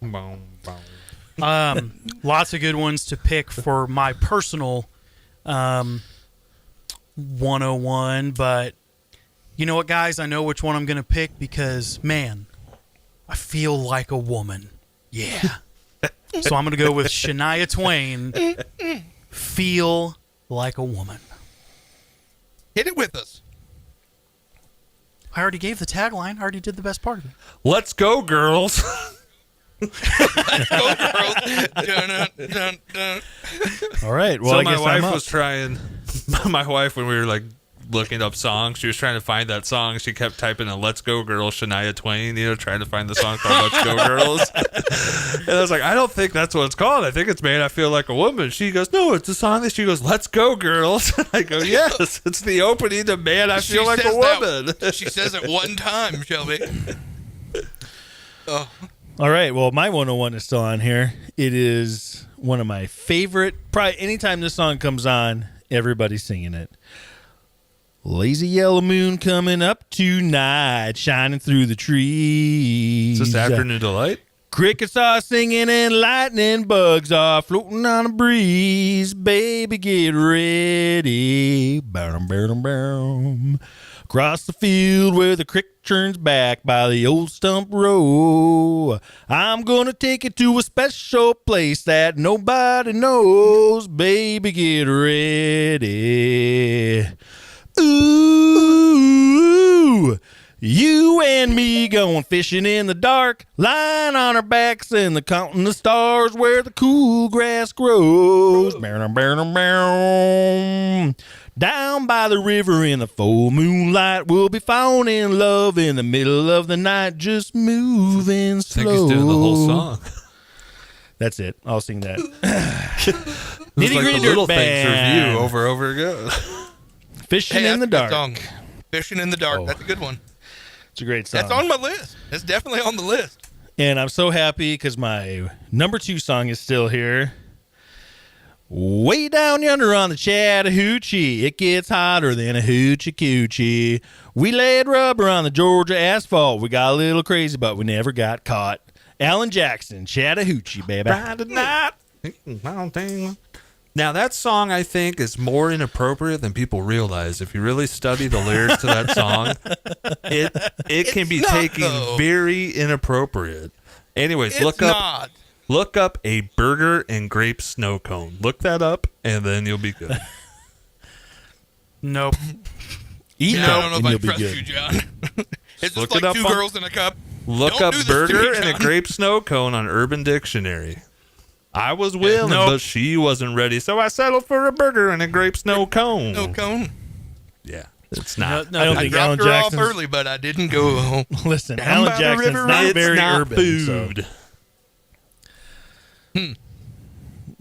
Boom, boom.
Lots of good ones to pick for my personal 101, but you know what, guys? I know which one I'm going to pick because, man, I feel like a woman. Yeah. So I'm going to go with Shania Twain, Feel Like a Woman.
hit it with us.
I already gave the tagline. I already did the best part of it.
Let's go, girls.
Go, girls. Dun, dun, dun.
All right. Well,
So
I
my
guess
wife
I'm up.
was trying. My wife, when we were like looking up songs, she was trying to find that song. She kept typing in "Let's Go Girls" Shania Twain, trying to find the song called "Let's Go Girls." And I was like, I don't think that's what it's called. I think it's "Man, I Feel Like a Woman." She goes, no, it's a song that she goes, "Let's Go Girls." I go, yes, it's the opening to "Man, I Feel Like a
says
Woman."
that- she says it one time, Shelby. Oh,
All right. Well, my 101 is still on here. It is one of my favorite. Probably anytime this song comes on, everybody's singing it. Lazy yellow moon coming up tonight, shining through the trees.
Is this Afternoon Delight?
Crickets are singing and lightning bugs are floating on a breeze. Baby, get ready. Boom, boom, boom. Across the field where the creek turns back by the old stump row. I'm gonna take you to a special place that nobody knows. Baby, get ready. Ooh, you and me going fishing in the dark, lying on our backs and the counting the stars where the cool grass grows. Down by the river in the full moonlight, we'll be falling in love in the middle of the night, just moving
I
slow.
think he's doing the whole song.
That's it. I'll sing that.
It's
Nitty
like
Gritty
the Little
Dirt
Things
Band.
review over again.
Fishing
hey,
in the
that's a
dark.
good song. Fishing in the dark.
Oh.
That's a good one.
It's a great song.
That's on my list. It's definitely on the list.
And I'm so happy because my number 2 song is still here. Way down yonder on the Chattahoochee, it gets hotter than a hoochie coochie. We laid rubber on the Georgia asphalt. We got a little crazy, but we never got caught. Alan Jackson, Chattahoochee, baby.
Now, that song, I think, is more inappropriate than people realize. If you really study the lyrics to that song, it can be
not,
taken
though.
very inappropriate. Anyways,
It's
look
not.
up a burger and grape snow cone. Look that up, and then you'll be good.
Nope.
Eat
Yeah, I
that
don't know
and
if I
you'll be
trust
good.
you, John. It's
Look
just
it
like
up
two
on-
girls in a cup.
Look
Don't
up
do this to
burger
me,
and a
John.
grape snow cone on Urban Dictionary. I was willing,
Nope.
but she wasn't ready, so I settled for a burger and a grape snow cone.
No cone.
Yeah, it's not.
I don't
I
think Alan
dropped her off
Jackson's...
early, but I didn't go home.
Listen,
Down
Alan
by the
Jackson's
river,
not
It's
very
not
urban.
food.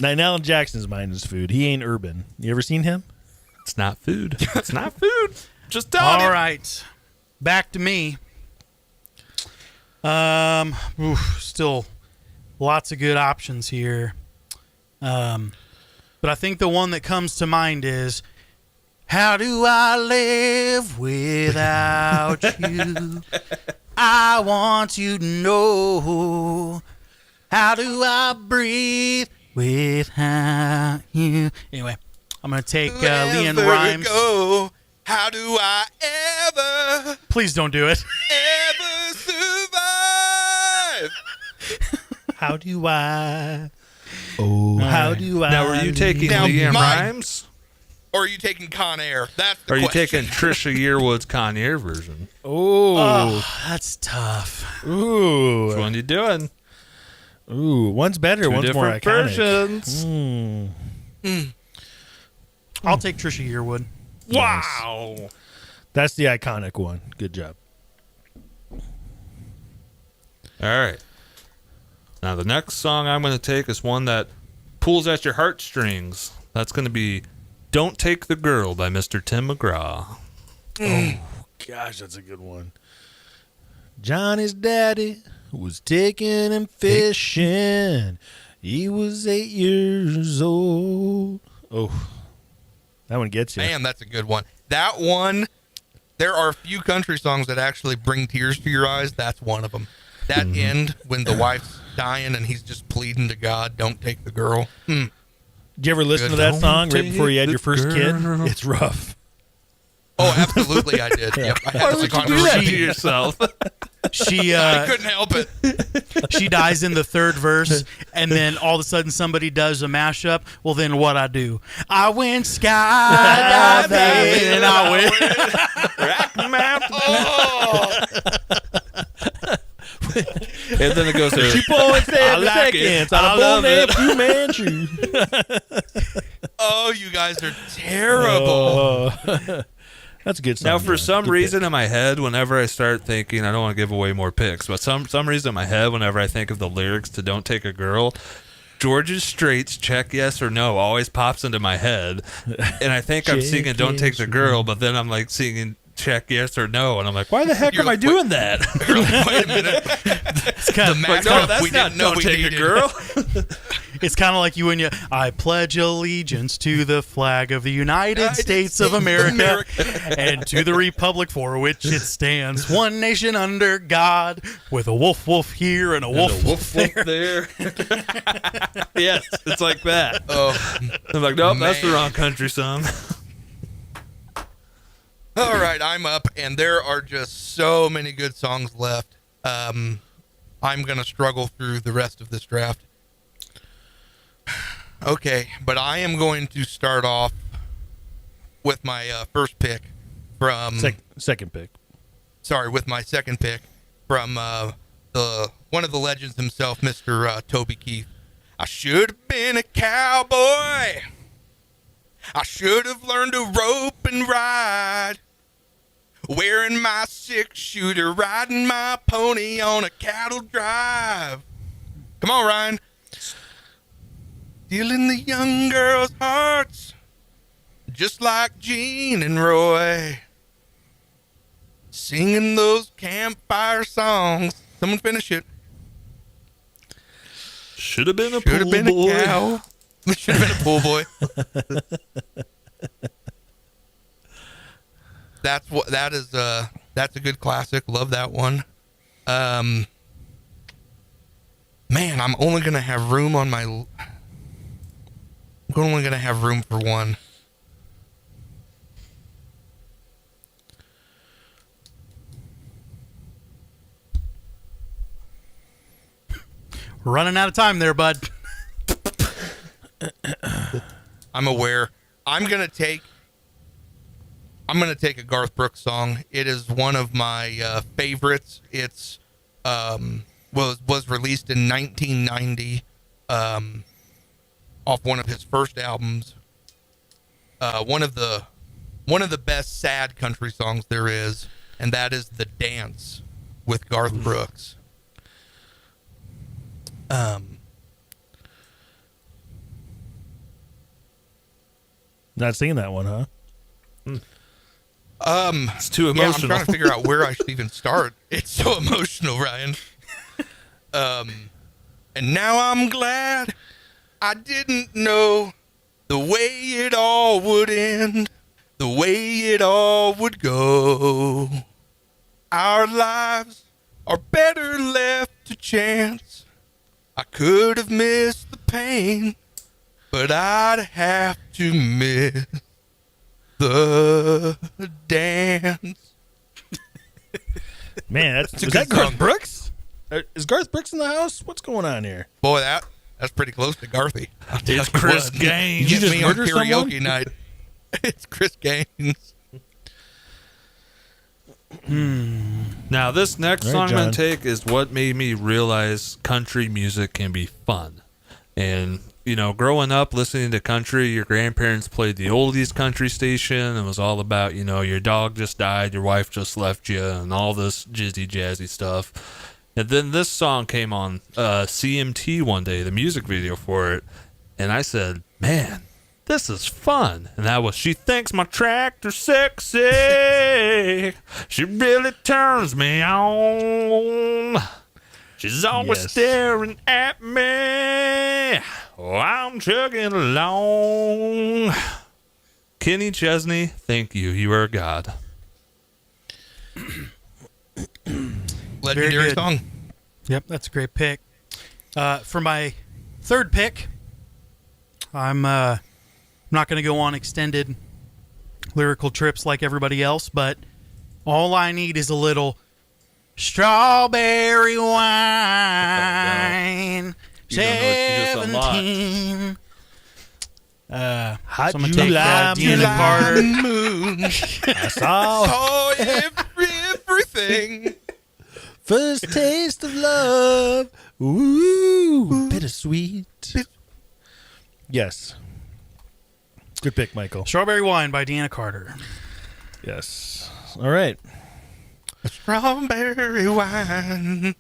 Now, in Alan Jackson's mind is food. He ain't urban. You ever seen him?
It's not food. It's not food. Just telling
All
you.
right. Back to me. Still lots of good options here. But I think the one that comes to mind is, how do I live without you? I want you to know. How do I breathe without you? Anyway, I'm going to take
Wherever
Leanne Rhymes.
Go, how do I ever,
Please don't do it.
ever survive?
How do I? Oh, how do I?
Now, were you taking
Now,
Leanne
mine-
Rhymes?
Or are you taking Con Air? That's the
Or are you
question.
taking Trisha Yearwood's Con Air version?
Oh,
That's tough.
Which
ooh,
one you doing?
ooh. One's better,
Two
one's more
different
iconic.
versions.
I'll take Trisha Yearwood.
Wow.
That's the iconic one. Good job.
All right. Now, the next song I'm going to take is one that pulls at your heartstrings. That's going to be Don't Take the Girl by Mr. Tim McGraw.
Gosh, that's a good one. Johnny's daddy was taking him fishing. He was 8 years old. Oh, that one gets you.
Man, that's a good one. That one, there are a few country songs that actually bring tears to your eyes. That's one of them. That end when the wife's dying and he's just pleading to God, don't take the girl.
Did you ever listen
Good.
to that song right
Take
before you had
the
your first kid?
girl.
It's rough.
Oh, absolutely I did. Yep, I had
Why
to
would
click
you
on
do that to
repeat.
yourself?
She
I couldn't help it.
she dies in the third verse, and then all of a sudden somebody does a mashup. Well, then what I do? I went skydiving, and I went.
Rack map.
Oh,
And then it goes to
2.7
like it.
seconds on
I
a
love
bone
it.
man shoe.
oh, you guys are terrible.
Oh. That's a good song.
Now, for
John.
some
Good
reason
pick.
in my head, whenever I start thinking, I don't want to give away more picks, but some reason in my head, whenever I think of the lyrics to Don't Take a Girl, George's Strait's Check Yes or No always pops into my head. And I think I'm
Check
singing Don't Take the
yes or
Girl, but then I'm like singing Check Yes or No. And I'm like, why the heck
You're
am I
like,
doing that?
You're like, wait a minute. The
Like,
mashup
no, that's
we
not
didn't know
Don't
we
Take
needed.
a Girl.
It's kind of like you when you. I pledge allegiance to the flag of the United
United
States of
States of
America, and to the republic for which it stands, one nation under God, with a wolf wolf here and a wolf wolf there.
there. Yes, it's like that.
Oh,
I'm like, nope, that's the
Man.
wrong country song.
all right, I'm up, and there are just so many good songs left. I'm gonna struggle through the rest of this draft. Okay, but I am going to start off with my first pick from.
Second pick.
Sorry, with my second pick from the one of the legends himself, Mr. Toby Keith. I should have been a cowboy. I should have learned to rope and ride. Wearing my 6-shooter, riding my pony on a cattle drive. Come on, Ryan. Stealing the young girls' hearts, just like Gene and Roy. Singing those campfire songs. Someone finish it.
Should have been a
Should have
pool
been
boy.
a cow. Should have been a pool boy. That's a good classic. Love that one. Man, I'm only gonna have room on my. I'm only gonna have room for one.
Running out of time there, bud.
I'm aware. I'm gonna take a Garth Brooks song. It is one of my favorites. It's was released in 1990 off one of his first albums. One of the best sad country songs there is, and that is "The Dance" with Garth Brooks.
Not singing that one, huh?
It's too
Yeah, I'm
emotional.
trying to figure out where I should even start. It's so emotional, Ryan. And now I'm glad I didn't know the way it all would end, the way it all would go. Our lives are better left to chance. I could have missed the pain. but I'd have to miss the dance.
Man,
a
is
good
that Garth
song.
Brooks? Is Garth Brooks in the house? What's going on here?
Boy, that's pretty close to Garthy. I'll tell
It's
you
Chris
what.
Gaines.
Get
Did you
me
just
on
murder
karaoke
someone?
night. It's Chris Gaines.
Now, this next
All
song
right,
I'm going
John.
to take is what made me realize country music can be fun. And, you know, growing up listening to country, your grandparents played the oldies country station. And it was all about, you know, your dog just died, your wife just left you, and all this jizzy jazzy stuff. And then this song came on CMT one day, the music video for it. And I said, man, this is fun. And that was, she thinks my tractor sexy. She really turns me on. She's always
Yes.
staring at me. Oh, I'm chugging along. Kenny Chesney, thank you. You are a god.
Legendary
good.
song.
Yep, that's a great pick. For my third pick, I'm not going to go on extended lyrical trips like everybody else, but all I need is a little strawberry wine.
You don't know what you just unlocked.
17.
Hot
So I'm gonna take
July
Deanna
moon.
Carter.
Moon.
I saw
Oh, everything.
first taste of love. Ooh, bittersweet. Yes. Good pick, Michael.
Strawberry Wine by Deanna Carter.
Yes. All right.
Strawberry wine.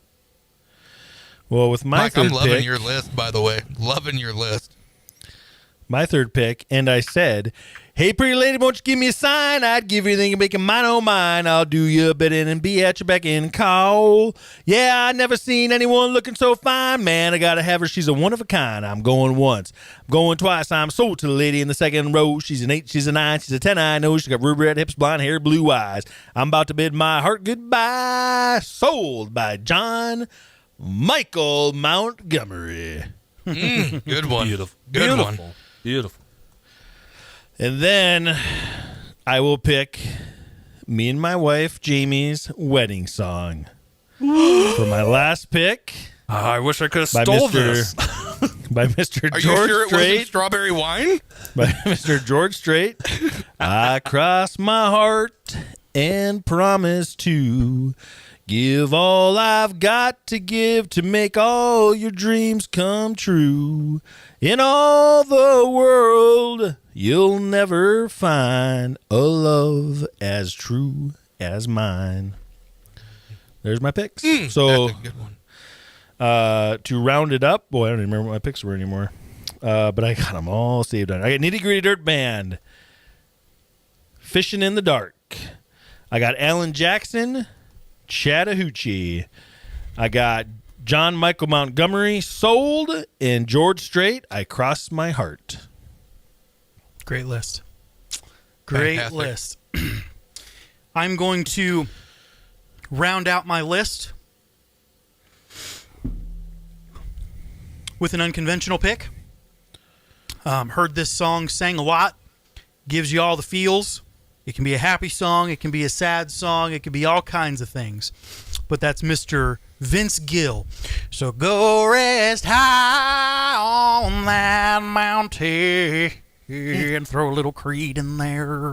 Well, with my
Mike, I'm
third
loving
pick,
your list, by the way. Loving your list.
my third pick, and I said, "Hey, pretty lady, won't you give me a sign? I'd give you anything and make it mine, oh mine. I'll do you a bidding and be at your beck and call. Yeah, I never seen anyone looking so fine. Man, I gotta have her. She's a one of a kind. I'm going once. I'm going twice. I'm sold to the lady in the second row. She's an 8, she's a 9, she's a 10. I know she's got ruby red hips, blonde hair, blue eyes. I'm about to bid my heart goodbye. Sold by John Michael Montgomery."
Good one.
Beautiful.
Good
Beautiful.
one.
Beautiful.
And then I will pick me and my wife Jamie's wedding song for my last pick
Oh, I wish I could have
by
stole
Mr.
this.
by Mr.
Are
George
you sure it wasn't
Strait.
strawberry wine?
By Mr. George Strait. I cross my heart and promise to give all I've got to give to make all your dreams come true. In all the world, you'll never find a love as true as mine. There's my picks. So
That's a good one.
to round it up, boy, I don't even remember what my picks were anymore. But I got them all saved on. I got Nitty Gritty Dirt Band, Fishing in the Dark. I got Alan Jackson, Chattahoochee. I got John Michael Montgomery, Sold, and George Strait, I Cross My Heart.
Great list. Great
Fantastic.
list. I'm going to round out my list with an unconventional pick. Heard this song sang a lot. Gives you all the feels. It can be a happy song. It can be a sad song. It can be all kinds of things. But that's Mr. Vince Gill. So go rest high on that mountain and throw a little Creed in there.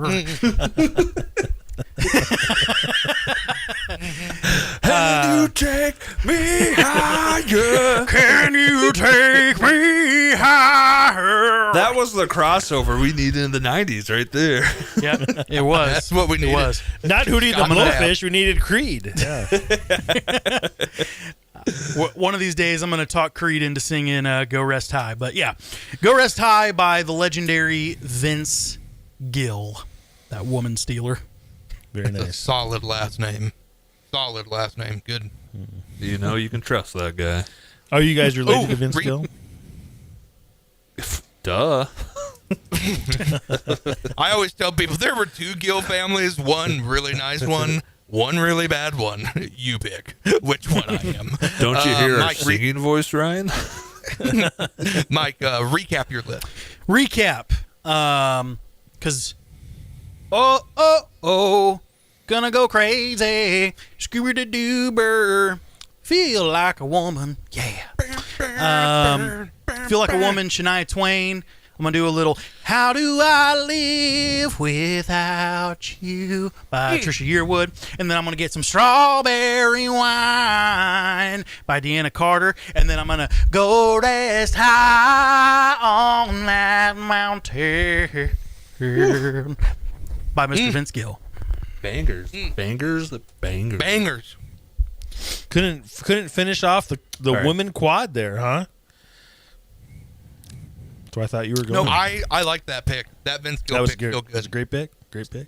Can you take me higher?
Can you take me higher?
That was the crossover we needed in the 90s right there.
Yeah, it was.
That's what we
It
needed.
was.
Not Hootie the
Got that.
Blowfish. We needed Creed. Yeah.
One of these days, I'm going to talk Creed into singing Go Rest High. But yeah, Go Rest High by the legendary Vince Gill, that woman stealer.
Very
It's a
nice.
solid last name. Solid last name. Good.
You know, you can trust that guy.
Are you guys related
Oh,
to Vince Gill?
Duh.
I always tell people there were two Gill families, one really nice one, one really bad one. You pick which one I am.
Don't you hear our
Mike,
singing voice, Ryan?
Mike, recap your list.
recap. Cause gonna go crazy. Scooby-Doo-Doober. Feel like a woman. Yeah. Feel like a woman. Shania Twain. I'm gonna do a little "How Do I Live Without You" by Trisha Yearwood, and then I'm gonna get some "Strawberry Wine" by Deanna Carter, and then I'm gonna go rest high on that mountain by Mr. Vince Gill.
Bangers.
Couldn't finish off the
All right.
women quad there, huh? So I thought you were going.
No, I like that pick. That Vince Gill
that was
pick
good.
still
That was a
good.
great pick. Great pick.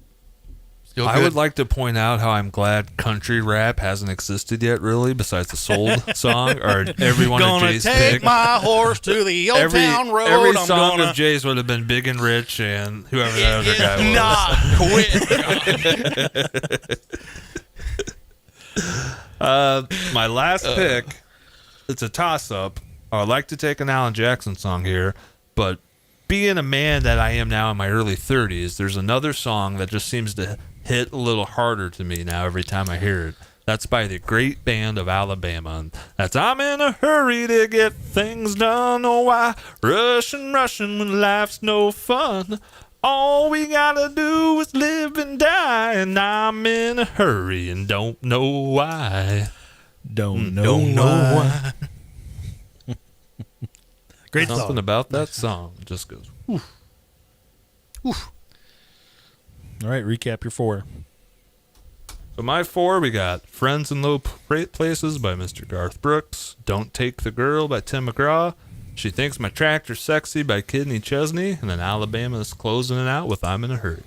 Still
I
good.
would like to point out how I'm glad country rap hasn't existed yet, really, besides the Sold song or every one of
Gonna
Jay's
take
picks.
my horse to the old town road.
Every
I'm
song
gonna
of Jay's would have been Big and Rich and whoever that other
It
guy
is not quit.
My last pick, it's a toss-up. I would like to take an Alan Jackson song here, but being a man that I am now in my early 30s, there's another song that just seems to hit a little harder to me now every time I hear it. That's by the great band of Alabama. And that's "I'm in a hurry to get things done. Oh, why rushing when life's no fun? All we gotta do is live and die, and I'm in a hurry and don't know why."
Don't know why. Great
Something
song.
about that song just goes, "Oof."
All right, recap your 4.
So my 4, we got "Friends in Low Places" by Mr. Garth Brooks, "Don't Take the Girl" by Tim McGraw, "She Thinks My Tractor's Sexy" by Kidney Chesney, and then Alabama is closing it out with "I'm in a Hurry."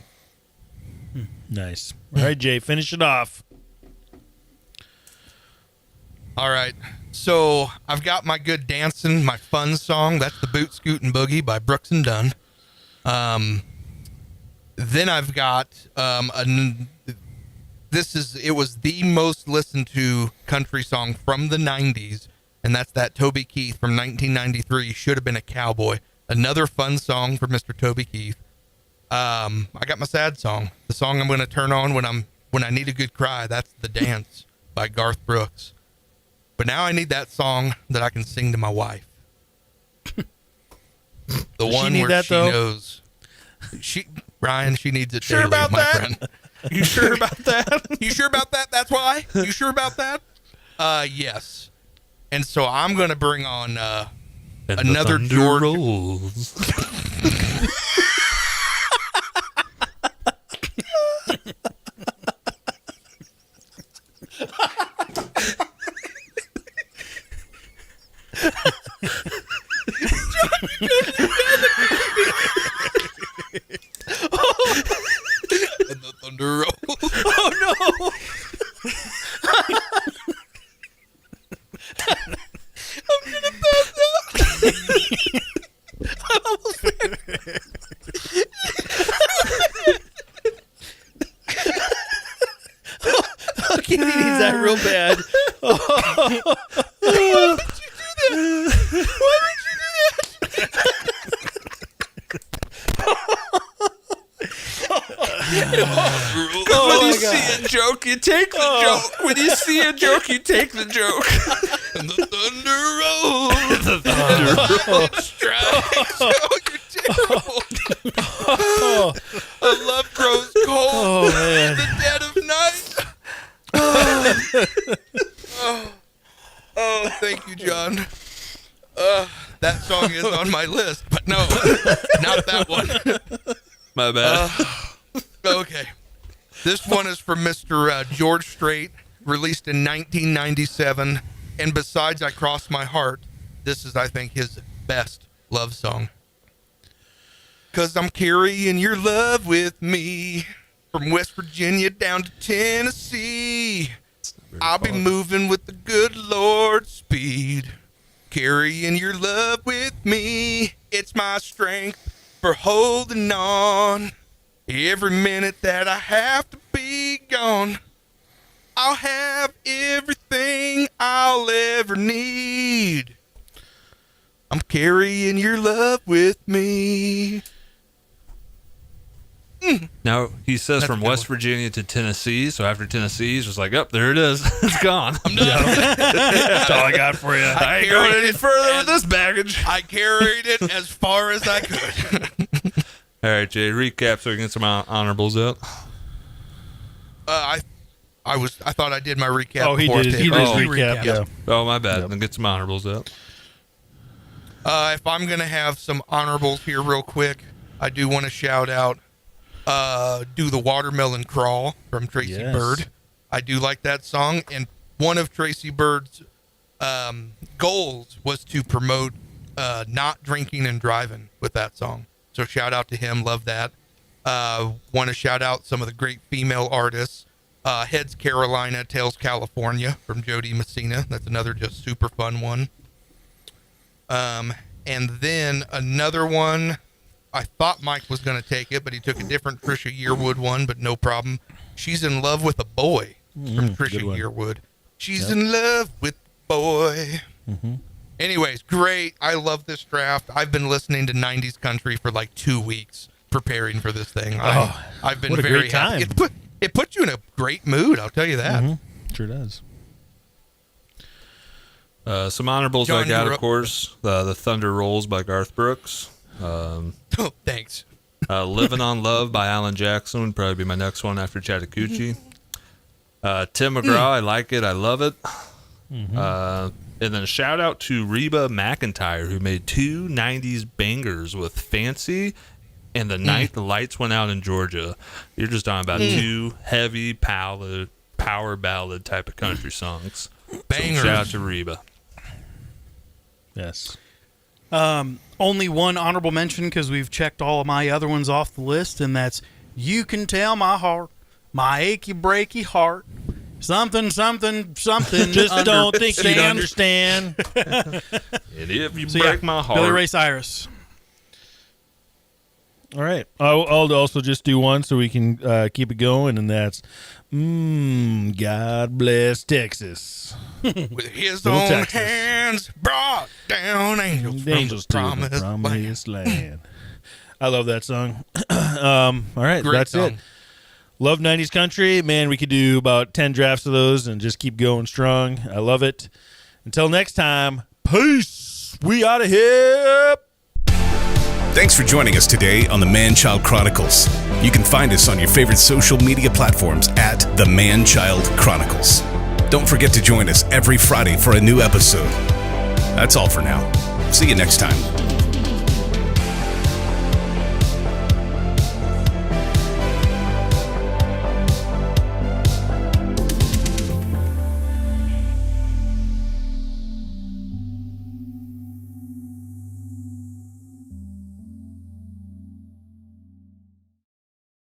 Nice. All right, Jay, finish it off.
All right. So I've got my good dancing, my fun song. That's the "Boot Scootin' Boogie" by Brooks and Dunn. Then I've got it was the most listened to country song from the 90s, and that's that Toby Keith from 1993, "Should Have Been a Cowboy." Another fun song for Mr. Toby Keith. I got my sad song, the song I'm going to turn on when I need a good cry. That's "The Dance" by Garth Brooks. But now I need that song that I can sing to my wife. The one
need
where
that,
she
though?
knows. Ryan, she needs it
Sure
daily,
about
my
that?
friend. You sure about that? You sure about that? That's why? You sure about that? Yes. And so I'm going to bring on
And
another
the thunder
George.
rolls.
And the thunder rolls.
Oh, no. Katie needs that real bad.
When you see a joke, you take the joke. When you see a joke, you take the joke.
And the thunder rolls. The thunder rolls. Strikes. Oh, you're terrible. A love grows cold.
Oh, man.
In the dead of night. Oh, thank you, John. That song is on my list, but no, not that one.
My bad.
Okay. This one is from Mr. George Strait, released in 1997. And besides "I Cross My Heart," this is, I think, his best love song. 'Cause I'm carrying your love with me from West Virginia down to Tennessee. I'll be moving with the good Lord's speed. Carrying your love with me. It's my strength for holding on. Every minute that I have to be gone, I'll have everything I'll ever need. I'm I'm carrying your love with me.
Now, he says
That's
from
a good
West
one.
Virginia to Tennessee. So after Tennessee, he's just like, oh, there it is. It's gone.
That's all I got for you.
I ain't going any further with this baggage.
I carried it as far as I could.
All right, Jay, recap so we can get some honorables out.
I thought I did my recap.
Oh, he
before
did.
too.
He did his
Oh,
recap.
recap.
Yeah.
Oh, my bad. Then get some honorables out.
If I'm gonna have some honorables here real quick, I do want to shout out "Do the Watermelon Crawl" from Tracy
Yes.
Bird. I do like that song, and one of Tracy Bird's goals was to promote not drinking and driving with that song. So shout out to him. Love that. Want to shout out some of the great female artists. Heads Carolina, Tails California from Jody Messina. That's another just super fun one. And then another one, I thought Mike was going to take it, but he took a different Trisha Yearwood one, but no problem. She's in Love with a Boy from Trisha
good one.
Yearwood. She's in love with a boy. Anyways, great. I love this draft. I've been listening to 90s country for like 2 weeks preparing for this thing. I've been
what a
very
great
happy.
time.
It puts you in a great mood, I'll tell you that.
Sure does.
Some honorables
John,
I got,
you're
of
up.
course. The Thunder Rolls by Garth Brooks.
Oh, thanks.
Living on Love by Alan Jackson would probably be my next one after Chattahoochee. Tim McGraw, I like it. I love it. And then a shout out to Reba McEntire, who made 2 90s bangers with Fancy and The Night the Lights Went Out in Georgia. You're just talking about 2 heavy power ballad type of country songs.
Bangers.
So shout out to Reba.
Yes.
Only one honorable mention because we've checked all of my other ones off the list, and that's "You Can Tell My Heart, My Achy Breaky Heart, Something, Something, Something."
Just don't think you'd
understand.
understand.
And if you
So,
break
yeah,
my heart.
Billy Ray Cyrus.
All right. I'll also just do one so we can keep it going, and that's God Bless Texas.
With his
Little
own
Texas.
hands brought down angels from
Angels
the
to the
promised land.
promised land. I love that song. All right,
Great
that's
song.
it. Love 90s country. Man, we could do about 10 drafts of those and just keep going strong. I love it. Until next time, peace. We out of here.
Thanks for joining us today on the Man-Child Chronicles. You can find us on your favorite social media platforms at the Man-Child Chronicles. Don't forget to join us every Friday for a new episode. That's all for now. See you next time.